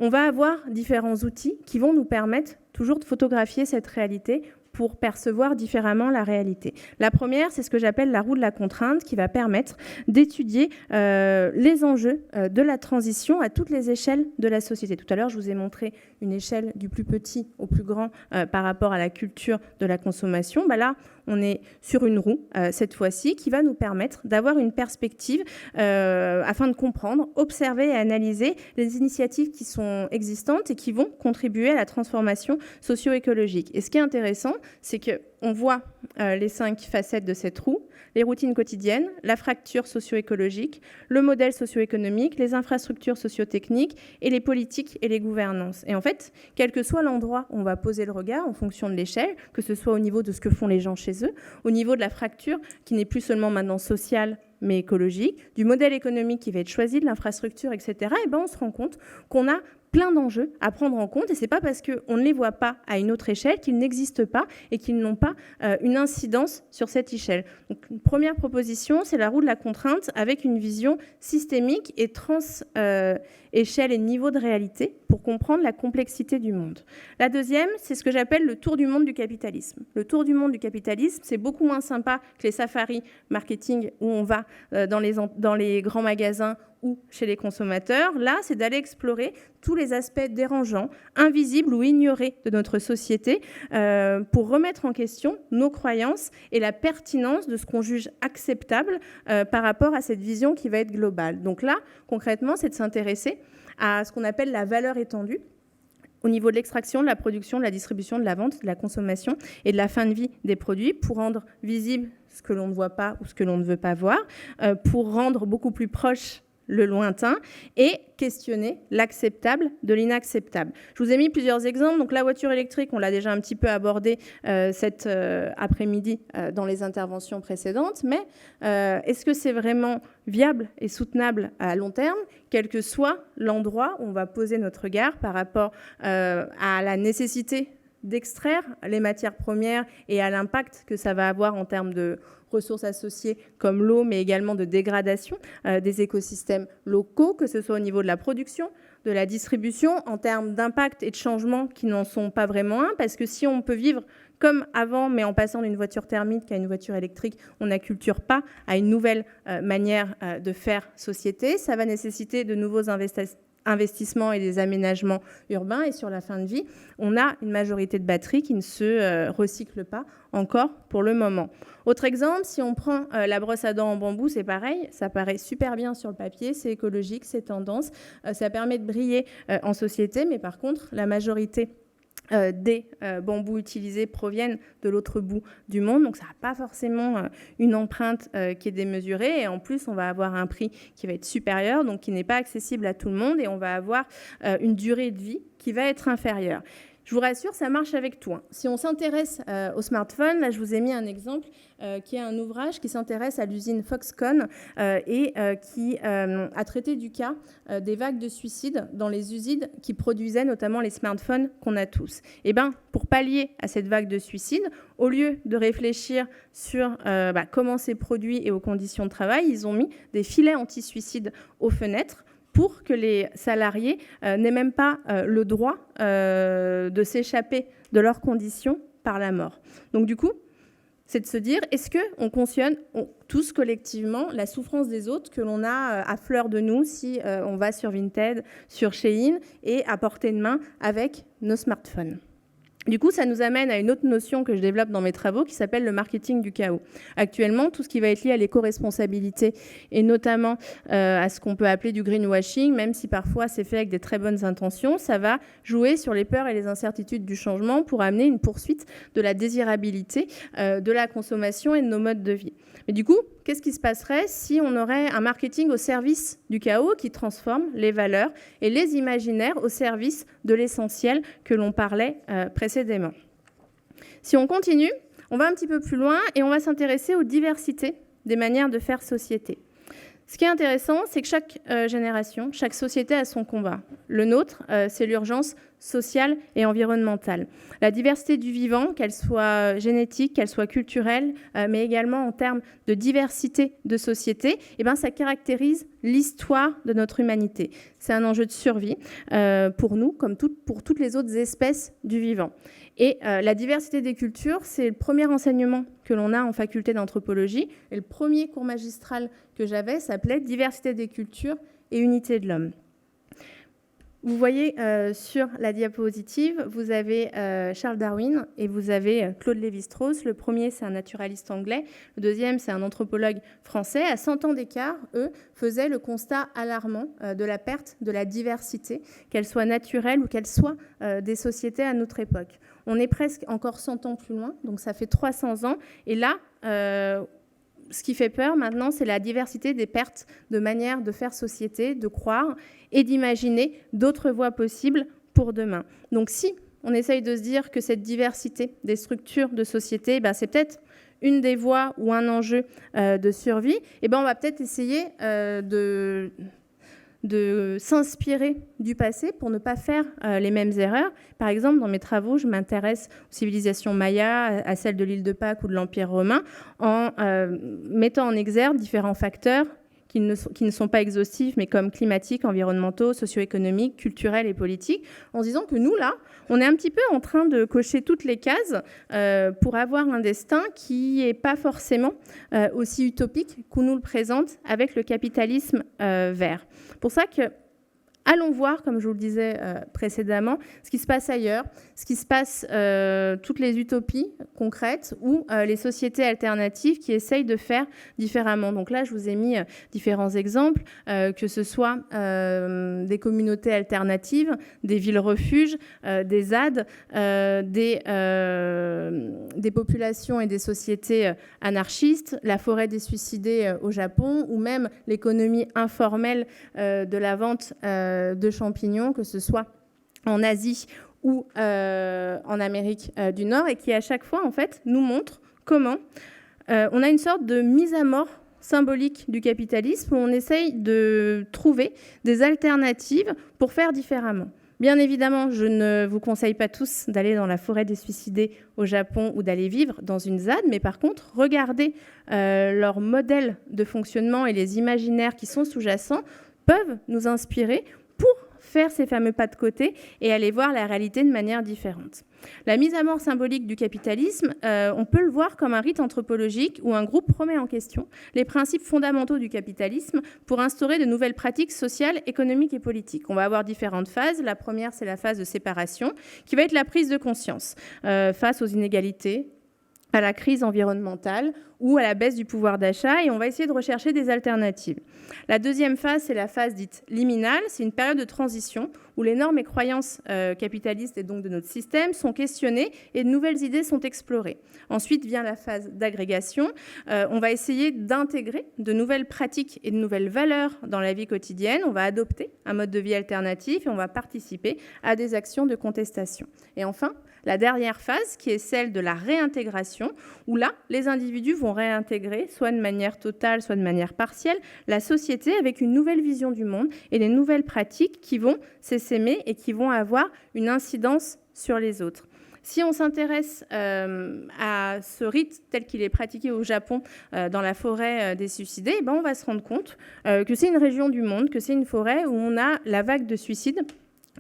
On va avoir différents outils qui vont nous permettre toujours de photographier cette réalité pour percevoir différemment la réalité. La première, c'est ce que j'appelle la roue de la contrainte, qui va permettre d'étudier les enjeux de la transition à toutes les échelles de la société. Tout à l'heure, je vous ai montré une échelle du plus petit au plus grand par rapport à la culture de la consommation. Là, on est sur une roue, cette fois-ci, qui va nous permettre d'avoir une perspective afin de comprendre, observer et analyser les initiatives qui sont existantes et qui vont contribuer à la transformation socio-écologique. Et ce qui est intéressant, c'est qu'on voit les 5 facettes de cette roue, les routines quotidiennes, la fracture socio-écologique, le modèle socio-économique, les infrastructures socio-techniques et les politiques et les gouvernances. Et en fait, quel que soit l'endroit où on va poser le regard en fonction de l'échelle, que ce soit au niveau de ce que font les gens chez eux, au niveau de la fracture qui n'est plus seulement maintenant sociale, mais écologique, du modèle économique qui va être choisi, de l'infrastructure, etc., et on se rend compte qu'on a plein d'enjeux à prendre en compte, et ce n'est pas parce qu'on ne les voit pas à une autre échelle qu'ils n'existent pas et qu'ils n'ont pas une incidence sur cette échelle. Donc, une première proposition, c'est la roue de la contrainte avec une vision systémique et trans-échelle et niveau de réalité pour comprendre la complexité du monde. La deuxième, c'est ce que j'appelle le tour du monde du capitalisme. Le tour du monde du capitalisme, c'est beaucoup moins sympa que les safaris marketing où on va dans les grands magasins ou chez les consommateurs. Là, c'est d'aller explorer tous les aspects dérangeants, invisibles ou ignorés de notre société pour remettre en question nos croyances et la pertinence de ce qu'on juge acceptable par rapport à cette vision qui va être globale. Donc là, concrètement, c'est de s'intéresser à ce qu'on appelle la valeur étendue au niveau de l'extraction, de la production, de la distribution, de la vente, de la consommation et de la fin de vie des produits pour rendre visible ce que l'on ne voit pas ou ce que l'on ne veut pas voir, pour rendre beaucoup plus proche le lointain et questionner l'acceptable de l'inacceptable. Je vous ai mis plusieurs exemples. Donc la voiture électrique, on l'a déjà un petit peu abordé cet après-midi dans les interventions précédentes, mais est-ce que c'est vraiment viable et soutenable à long terme, quel que soit l'endroit où on va poser notre regard par rapport à la nécessité d'extraire les matières premières et à l'impact que ça va avoir en termes de ressources associées comme l'eau, mais également de dégradation des écosystèmes locaux, que ce soit au niveau de la production, de la distribution, en termes d'impact et de changement qui n'en sont pas vraiment un, parce que si on peut vivre comme avant, mais en passant d'une voiture thermique à une voiture électrique, on n'acculture pas à une nouvelle manière de faire société. Ça va nécessiter de nouveaux investissements et des aménagements urbains. Et sur la fin de vie, on a une majorité de batteries qui ne se recyclent pas encore pour le moment. Autre exemple, si on prend la brosse à dents en bambou, c'est pareil, ça paraît super bien sur le papier, c'est écologique, c'est tendance, ça permet de briller en société, mais par contre, la majorité des bambous utilisés proviennent de l'autre bout du monde, donc ça n'a pas forcément une empreinte qui est démesurée, et en plus on va avoir un prix qui va être supérieur, donc qui n'est pas accessible à tout le monde, et on va avoir une durée de vie qui va être inférieure. Je vous rassure, ça marche avec tout. Si on s'intéresse au smartphone, là je vous ai mis un exemple qui est un ouvrage qui s'intéresse à l'usine Foxconn et qui a traité du cas des vagues de suicides dans les usines qui produisaient notamment les smartphones qu'on a tous. Et bien, pour pallier à cette vague de suicides, au lieu de réfléchir sur comment c'est produit et aux conditions de travail, ils ont mis des filets anti-suicides aux fenêtres pour que les salariés n'aient même pas le droit de s'échapper de leurs conditions par la mort. Donc du coup, c'est de se dire, est-ce qu'on cautionne tous collectivement la souffrance des autres que l'on a à fleur de nous si on va sur Vinted, sur Shein et à portée de main avec nos smartphones. Du coup, ça nous amène à une autre notion que je développe dans mes travaux qui s'appelle le marketing du chaos. Actuellement, tout ce qui va être lié à l'éco-responsabilité et notamment à ce qu'on peut appeler du greenwashing, même si parfois c'est fait avec des très bonnes intentions, ça va jouer sur les peurs et les incertitudes du changement pour amener une poursuite de la désirabilité de la consommation et de nos modes de vie. Mais du coup, qu'est-ce qui se passerait si on aurait un marketing au service du chaos qui transforme les valeurs et les imaginaires au service de l'essentiel que l'on parlait précédemment? Si on continue, on va un petit peu plus loin et on va s'intéresser aux diversités des manières de faire société. Ce qui est intéressant, c'est que chaque génération, chaque société a son combat. Le nôtre, c'est l'urgence sociale et environnementale. La diversité du vivant, qu'elle soit génétique, qu'elle soit culturelle, mais également en termes de diversité de société, ça caractérise l'histoire de notre humanité. C'est un enjeu de survie pour nous, comme pour toutes les autres espèces du vivant. Et la diversité des cultures, c'est le premier enseignement que l'on a en faculté d'anthropologie. Et le premier cours magistral que j'avais s'appelait « Diversité des cultures et unité de l'homme ». Vous voyez sur la diapositive, vous avez Charles Darwin et vous avez Claude Lévi-Strauss. Le premier, c'est un naturaliste anglais. Le deuxième, c'est un anthropologue français. À 100 ans d'écart, eux faisaient le constat alarmant de la perte de la diversité, qu'elle soit naturelle ou qu'elle soit des sociétés à notre époque. On est presque encore 100 ans plus loin, donc ça fait 300 ans. Et là, ce qui fait peur maintenant, c'est la diversité des pertes de manière de faire société, de croire et d'imaginer d'autres voies possibles pour demain. Donc si on essaye de se dire que cette diversité des structures de société, c'est peut-être une des voies ou un enjeu de survie, on va peut-être essayer de s'inspirer du passé pour ne pas faire les mêmes erreurs. Par exemple, dans mes travaux, je m'intéresse aux civilisations mayas, à celles de l'île de Pâques ou de l'Empire romain, en mettant en exergue différents facteurs qui ne sont pas exhaustifs, mais comme climatiques, environnementaux, socio-économiques, culturels et politiques, en se disant que nous, là, on est un petit peu en train de cocher toutes les cases pour avoir un destin qui n'est pas forcément aussi utopique qu'on nous le présente avec le capitalisme vert. Pour ça que allons voir, comme je vous le disais précédemment, ce qui se passe ailleurs, ce qui se passe, toutes les utopies concrètes ou les sociétés alternatives qui essayent de faire différemment. Donc là, je vous ai mis différents exemples, que ce soit des communautés alternatives, des villes-refuges, des ZAD, des populations et des sociétés anarchistes, la forêt des suicidés au Japon, ou même l'économie informelle de la vente de champignons, que ce soit en Asie ou en Amérique du Nord, et qui à chaque fois en fait nous montre comment on a une sorte de mise à mort symbolique du capitalisme où on essaye de trouver des alternatives pour faire différemment. Bien évidemment, je ne vous conseille pas tous d'aller dans la forêt des suicidés au Japon ou d'aller vivre dans une ZAD, mais par contre, regardez leur modèle de fonctionnement et les imaginaires qui sont sous-jacents peuvent nous inspirer pour faire ces fameux pas de côté et aller voir la réalité de manière différente. La mise à mort symbolique du capitalisme, on peut le voir comme un rite anthropologique où un groupe remet en question les principes fondamentaux du capitalisme pour instaurer de nouvelles pratiques sociales, économiques et politiques. On va avoir différentes phases. La première, c'est la phase de séparation, qui va être la prise de conscience face aux inégalités, à la crise environnementale ou à la baisse du pouvoir d'achat, et on va essayer de rechercher des alternatives. La deuxième phase, c'est la phase dite liminale. C'est une période de transition où les normes et croyances capitalistes et donc de notre système sont questionnées et de nouvelles idées sont explorées. Ensuite vient la phase d'agrégation. On va essayer d'intégrer de nouvelles pratiques et de nouvelles valeurs dans la vie quotidienne. On va adopter un mode de vie alternatif et on va participer à des actions de contestation. Et enfin, la dernière phase, qui est celle de la réintégration, où là, les individus vont réintégrer, soit de manière totale, soit de manière partielle, la société avec une nouvelle vision du monde et des nouvelles pratiques qui vont s'essaimer et qui vont avoir une incidence sur les autres. Si on s'intéresse à ce rite tel qu'il est pratiqué au Japon dans la forêt des suicidés, on va se rendre compte que c'est une région du monde, que c'est une forêt où on a la vague de suicides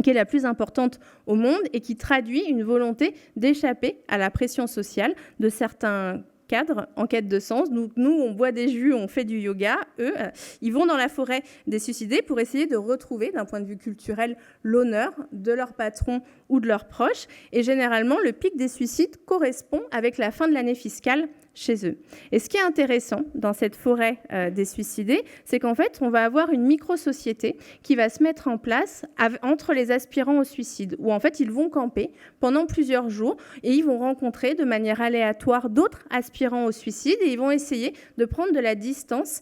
qui est la plus importante au monde et qui traduit une volonté d'échapper à la pression sociale de certains cadres en quête de sens. Nous, on boit des jus, on fait du yoga. Eux, ils vont dans la forêt des suicidés pour essayer de retrouver, d'un point de vue culturel, l'honneur de leur patron ou de leurs proches. Et généralement, le pic des suicides correspond avec la fin de l'année fiscale chez eux. Et ce qui est intéressant dans cette forêt des suicidés, c'est qu'en fait, on va avoir une micro-société qui va se mettre en place entre les aspirants au suicide, où en fait, ils vont camper pendant plusieurs jours et ils vont rencontrer de manière aléatoire d'autres aspirants au suicide et ils vont essayer de prendre de la distance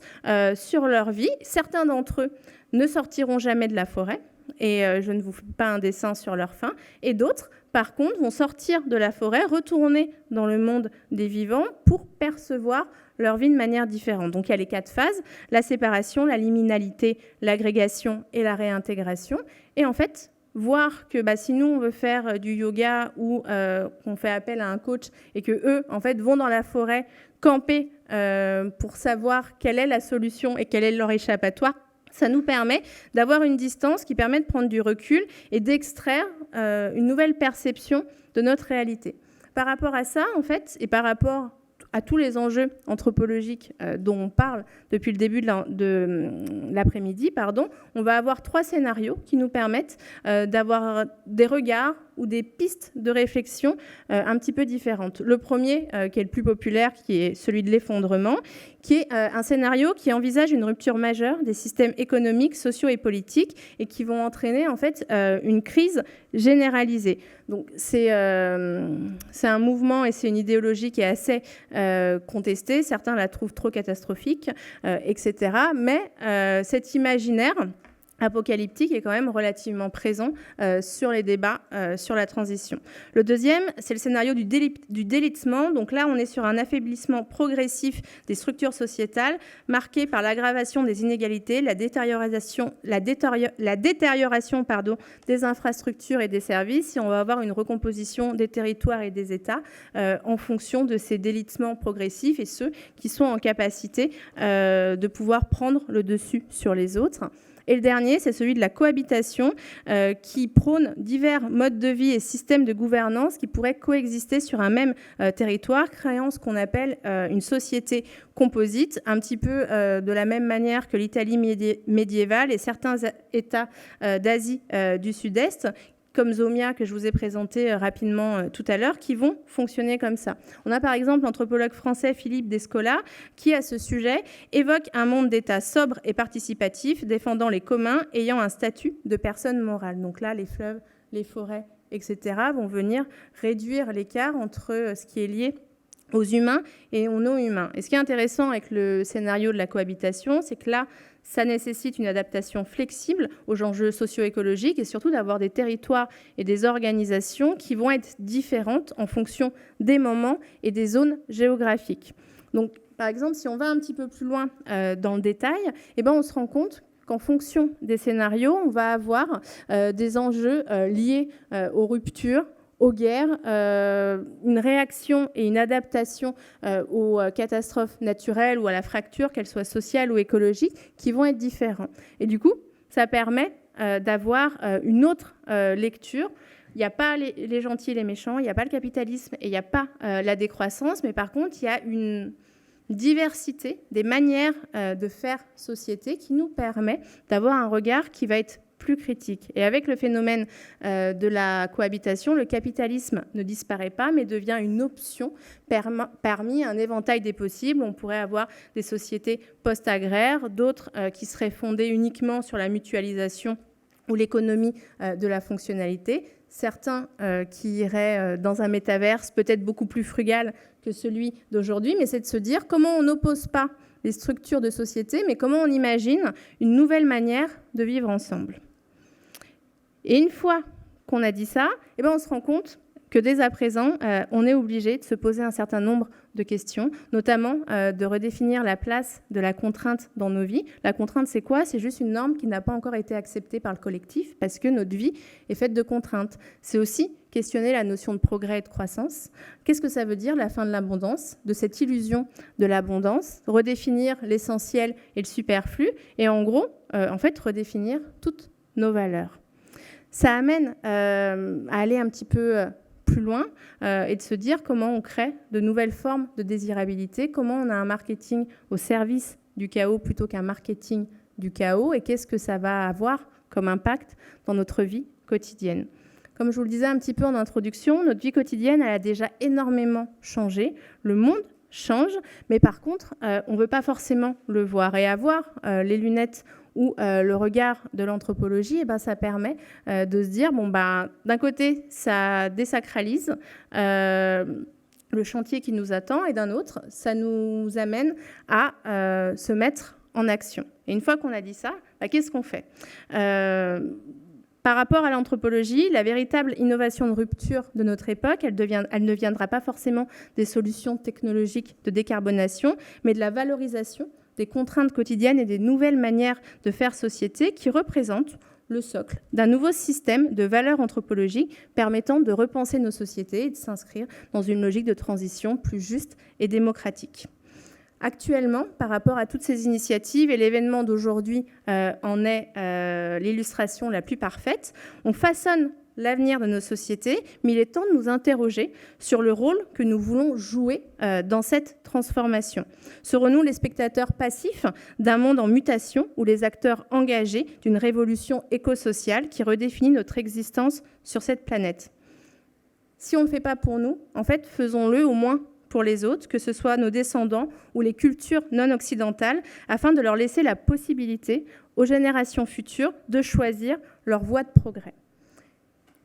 sur leur vie. Certains d'entre eux ne sortiront jamais de la forêt, et je ne vous fais pas un dessin sur leur fin, et d'autres, par contre, vont sortir de la forêt, retourner dans le monde des vivants pour percevoir leur vie de manière différente. Donc il y a les 4 phases, la séparation, la liminalité, l'agrégation et la réintégration. Et en fait, voir que si nous, on veut faire du yoga ou qu'on fait appel à un coach et qu'eux, en fait, vont dans la forêt camper pour savoir quelle est la solution et quel est leur échappatoire, ça nous permet d'avoir une distance qui permet de prendre du recul et d'extraire une nouvelle perception de notre réalité. Par rapport à ça, en fait, et par rapport à tous les enjeux anthropologiques dont on parle depuis le début de l'après-midi, on va avoir 3 scénarios qui nous permettent d'avoir des regards ou des pistes de réflexion un petit peu différentes. Le premier, qui est le plus populaire, qui est celui de l'effondrement, qui est un scénario qui envisage une rupture majeure des systèmes économiques, sociaux et politiques et qui vont entraîner en fait une crise généralisée. Donc c'est un mouvement et c'est une idéologie qui est assez contestée. Certains la trouvent trop catastrophique, etc. Mais cet imaginaire apocalyptique est quand même relativement présent sur les débats sur la transition. Le deuxième, c'est le scénario du délitement. Donc là, on est sur un affaiblissement progressif des structures sociétales marqué par l'aggravation des inégalités, la détérioration des infrastructures et des services. Et on va avoir une recomposition des territoires et des États en fonction de ces délitements progressifs et ceux qui sont en capacité de pouvoir prendre le dessus sur les autres. Et le dernier, c'est celui de la cohabitation qui prône divers modes de vie et systèmes de gouvernance qui pourraient coexister sur un même territoire, créant ce qu'on appelle une société composite, un petit peu de la même manière que l'Italie médiévale et certains États d'Asie du Sud-Est, comme Zomia, que je vous ai présenté rapidement tout à l'heure, qui vont fonctionner comme ça. On a par exemple l'anthropologue français Philippe Descola, qui, à ce sujet, évoque un monde d'État sobre et participatif, défendant les communs, ayant un statut de personne morale. Donc là, les fleuves, les forêts, etc., vont venir réduire l'écart entre ce qui est lié aux humains et aux non-humains. Et ce qui est intéressant avec le scénario de la cohabitation, c'est que là, ça nécessite une adaptation flexible aux enjeux socio-écologiques et surtout d'avoir des territoires et des organisations qui vont être différentes en fonction des moments et des zones géographiques. Donc, par exemple, si on va un petit peu plus loin dans le détail, on se rend compte qu'en fonction des scénarios, on va avoir des enjeux liés aux ruptures, aux guerres, une réaction et une adaptation aux catastrophes naturelles ou à la fracture, qu'elle soit sociale ou écologique, qui vont être différents. Et du coup, ça permet d'avoir une autre lecture. Il n'y a pas les gentils et les méchants, il n'y a pas le capitalisme et il n'y a pas la décroissance, mais par contre, il y a une diversité des manières de faire société qui nous permet d'avoir un regard qui va être plus critique. Et avec le phénomène de la cohabitation, le capitalisme ne disparaît pas, mais devient une option parmi un éventail des possibles. On pourrait avoir des sociétés post-agraires, d'autres qui seraient fondées uniquement sur la mutualisation ou l'économie de la fonctionnalité. Certains qui iraient dans un métaverse peut-être beaucoup plus frugal que celui d'aujourd'hui, mais c'est de se dire comment on n'oppose pas les structures de société, mais comment on imagine une nouvelle manière de vivre ensemble. Et une fois qu'on a dit ça, eh ben on se rend compte que dès à présent, on est obligé de se poser un certain nombre de questions, notamment de redéfinir la place de la contrainte dans nos vies. La contrainte, c'est quoi? C'est juste une norme qui n'a pas encore été acceptée par le collectif parce que notre vie est faite de contraintes. C'est aussi questionner la notion de progrès et de croissance. Qu'est-ce que ça veut dire, la fin de l'abondance, de cette illusion de l'abondance, redéfinir l'essentiel et le superflu, et en gros, en fait, redéfinir toutes nos valeurs. Ça amène à aller un petit peu plus loin et de se dire comment on crée de nouvelles formes de désirabilité, comment on a un marketing au service du chaos plutôt qu'un marketing du chaos, et qu'est-ce que ça va avoir comme impact dans notre vie quotidienne. Comme je vous le disais un petit peu en introduction, notre vie quotidienne, elle a déjà énormément changé. Le monde change, mais par contre, on ne veut pas forcément le voir. Et avoir les lunettes ou le regard de l'anthropologie, eh ben, ça permet de se dire, bon, ben, d'un côté, ça désacralise le chantier qui nous attend, et d'un autre, ça nous amène à se mettre en action. Et une fois qu'on a dit ça, ben, qu'est-ce qu'on fait ? Par rapport à l'anthropologie, la véritable innovation de rupture de notre époque, elle ne viendra pas forcément des solutions technologiques de décarbonation, mais de la valorisation des contraintes quotidiennes et des nouvelles manières de faire société qui représentent le socle d'un nouveau système de valeurs anthropologiques permettant de repenser nos sociétés et de s'inscrire dans une logique de transition plus juste et démocratique. Actuellement, par rapport à toutes ces initiatives, et l'événement d'aujourd'hui en est l'illustration la plus parfaite, on façonne l'avenir de nos sociétés, mais il est temps de nous interroger sur le rôle que nous voulons jouer dans cette transformation. Serons-nous les spectateurs passifs d'un monde en mutation ou les acteurs engagés d'une révolution écosociale qui redéfinit notre existence sur cette planète? Si on ne le fait pas pour nous, en fait, faisons-le au moins pour les autres, que ce soit nos descendants ou les cultures non occidentales, afin de leur laisser la possibilité aux générations futures de choisir leur voie de progrès.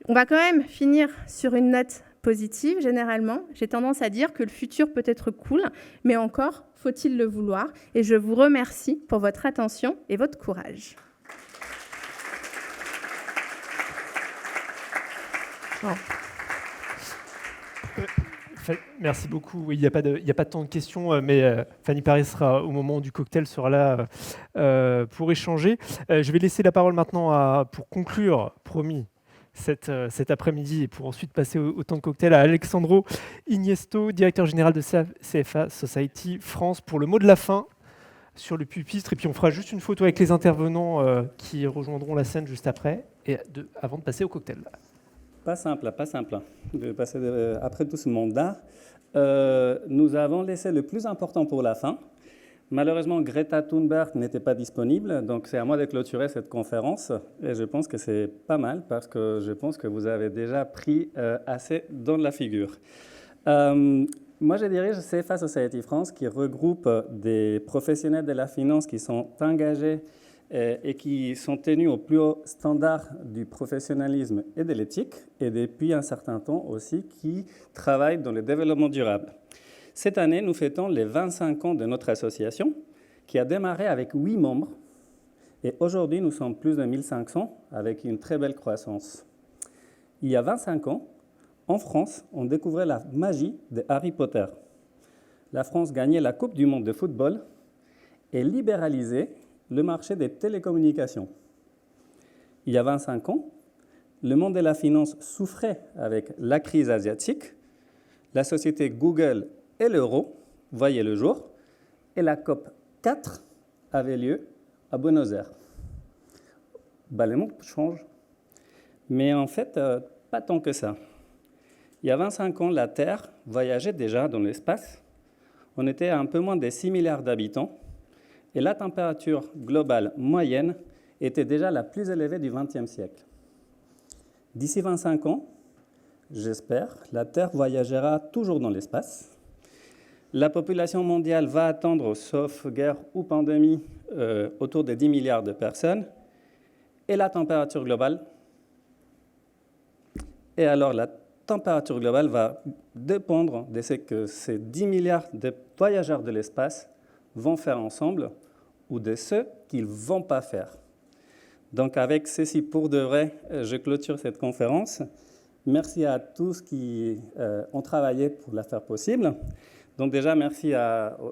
On va quand même finir sur une note positive, généralement. J'ai tendance à dire que le futur peut être cool, mais encore faut-il le vouloir. Et je vous remercie pour votre attention et votre courage. Merci beaucoup. Oui, il n'y a pas de temps de questions, mais Fanny Paris sera au moment du cocktail, sera là pour échanger. Je vais laisser la parole maintenant pour conclure, promis, cet après-midi, et pour ensuite passer au temps de cocktail, à Alexandro Ignesto, directeur général de CFA Society France, pour le mot de la fin sur le pupitre. Et puis on fera juste une photo avec les intervenants qui rejoindront la scène juste après, avant de passer au cocktail. Pas simple de passer après tout ce mandat. Nous avons laissé le plus important pour la fin. Malheureusement, Greta Thunberg n'était pas disponible, donc c'est à moi de clôturer cette conférence. Et je pense que c'est pas mal parce que je pense que vous avez déjà pris assez dans la figure. Moi, je dirige CFA Society France qui regroupe des professionnels de la finance qui sont engagés et qui sont tenus au plus haut standard du professionnalisme et de l'éthique, et depuis un certain temps aussi qui travaillent dans le développement durable. Cette année, nous fêtons les 25 ans de notre association, qui a démarré avec 8 membres, et aujourd'hui, nous sommes plus de 1500, avec une très belle croissance. Il y a 25 ans, en France, on découvrait la magie de Harry Potter. La France gagnait la Coupe du monde de football et libéralisait le marché des télécommunications. Il y a 25 ans, le monde de la finance souffrait avec la crise asiatique, la société Google et l'euro voyaient le jour, et la COP 4 avait lieu à Buenos Aires. Le monde change, mais en fait, pas tant que ça. Il y a 25 ans, la Terre voyageait déjà dans l'espace. On était à un peu moins de 6 milliards d'habitants, et la température globale moyenne était déjà la plus élevée du XXe siècle. D'ici 25 ans, j'espère, la Terre voyagera toujours dans l'espace. La population mondiale va atteindre, sauf guerre ou pandémie, autour de 10 milliards de personnes. Et la température globale. Et alors, la température globale va dépendre de ce que ces 10 milliards de voyageurs de l'espace vont faire ensemble ou de ce qu'ils ne vont pas faire. Donc, avec ceci pour de vrai, je clôture cette conférence. Merci à tous qui ont travaillé pour la faire possible. Donc déjà, merci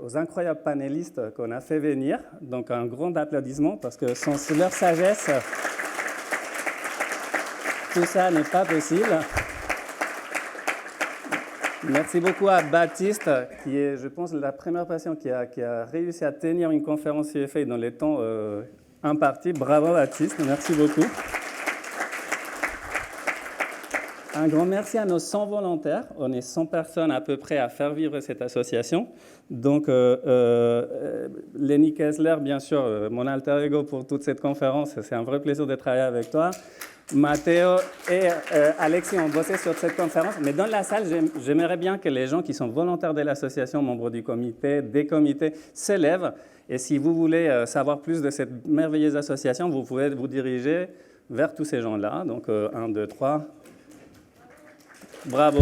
aux incroyables panélistes qu'on a fait venir. Donc un grand applaudissement parce que sans leur sagesse, tout ça n'est pas possible. Merci beaucoup à Baptiste, qui est, je pense, la première personne qui a réussi à tenir une conférence CFA dans les temps impartis. Bravo Baptiste, merci beaucoup. Un grand merci à nos 100 volontaires. On est 100 personnes à peu près à faire vivre cette association. Donc, Lenny Kessler, bien sûr, mon alter ego pour toute cette conférence. C'est un vrai plaisir de travailler avec toi. Matteo et Alexis ont bossé sur cette conférence. Mais dans la salle, j'aimerais bien que les gens qui sont volontaires de l'association, membres du comité, des comités, se lèvent. Et si vous voulez savoir plus de cette merveilleuse association, vous pouvez vous diriger vers tous ces gens-là. Donc, 1, 2, 3... Bravo.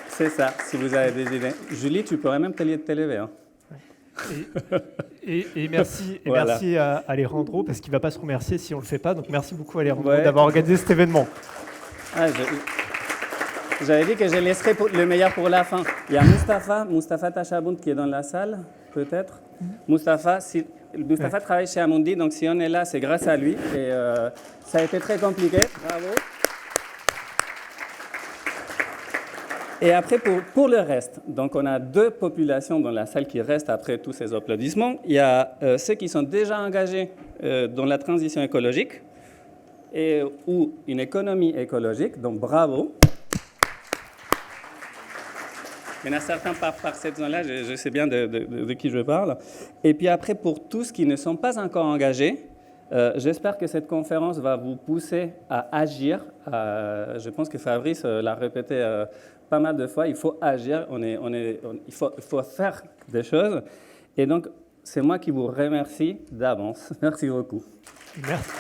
C'est ça, si vous avez des idées. Julie, tu pourrais même te lever. Hein. Et merci, Voilà. merci à Alejandro, parce qu'il ne va pas se remercier si on ne le fait pas. Donc merci beaucoup Alejandro d'avoir organisé cet événement. Ah, j'avais dit que je laisserais le meilleur pour la fin. Il y a Mustapha Tachaboun qui est dans la salle, peut-être. Mustapha travaille chez Amundi, donc si on est là, c'est grâce à lui. Et ça a été très compliqué. Bravo. Et après, pour le reste, donc on a 2 populations dans la salle qui restent après tous ces applaudissements. Il y a ceux qui sont déjà engagés dans la transition écologique ou une économie écologique, donc bravo. Il y en a certains par cette zone-là, je sais bien de qui je parle. Et puis après, pour tous qui ne sont pas encore engagés, j'espère que cette conférence va vous pousser à agir. Je pense que Fabrice l'a répété pas mal de fois, il faut agir, il faut faire des choses. Et donc, c'est moi qui vous remercie d'avance. Merci beaucoup. Merci.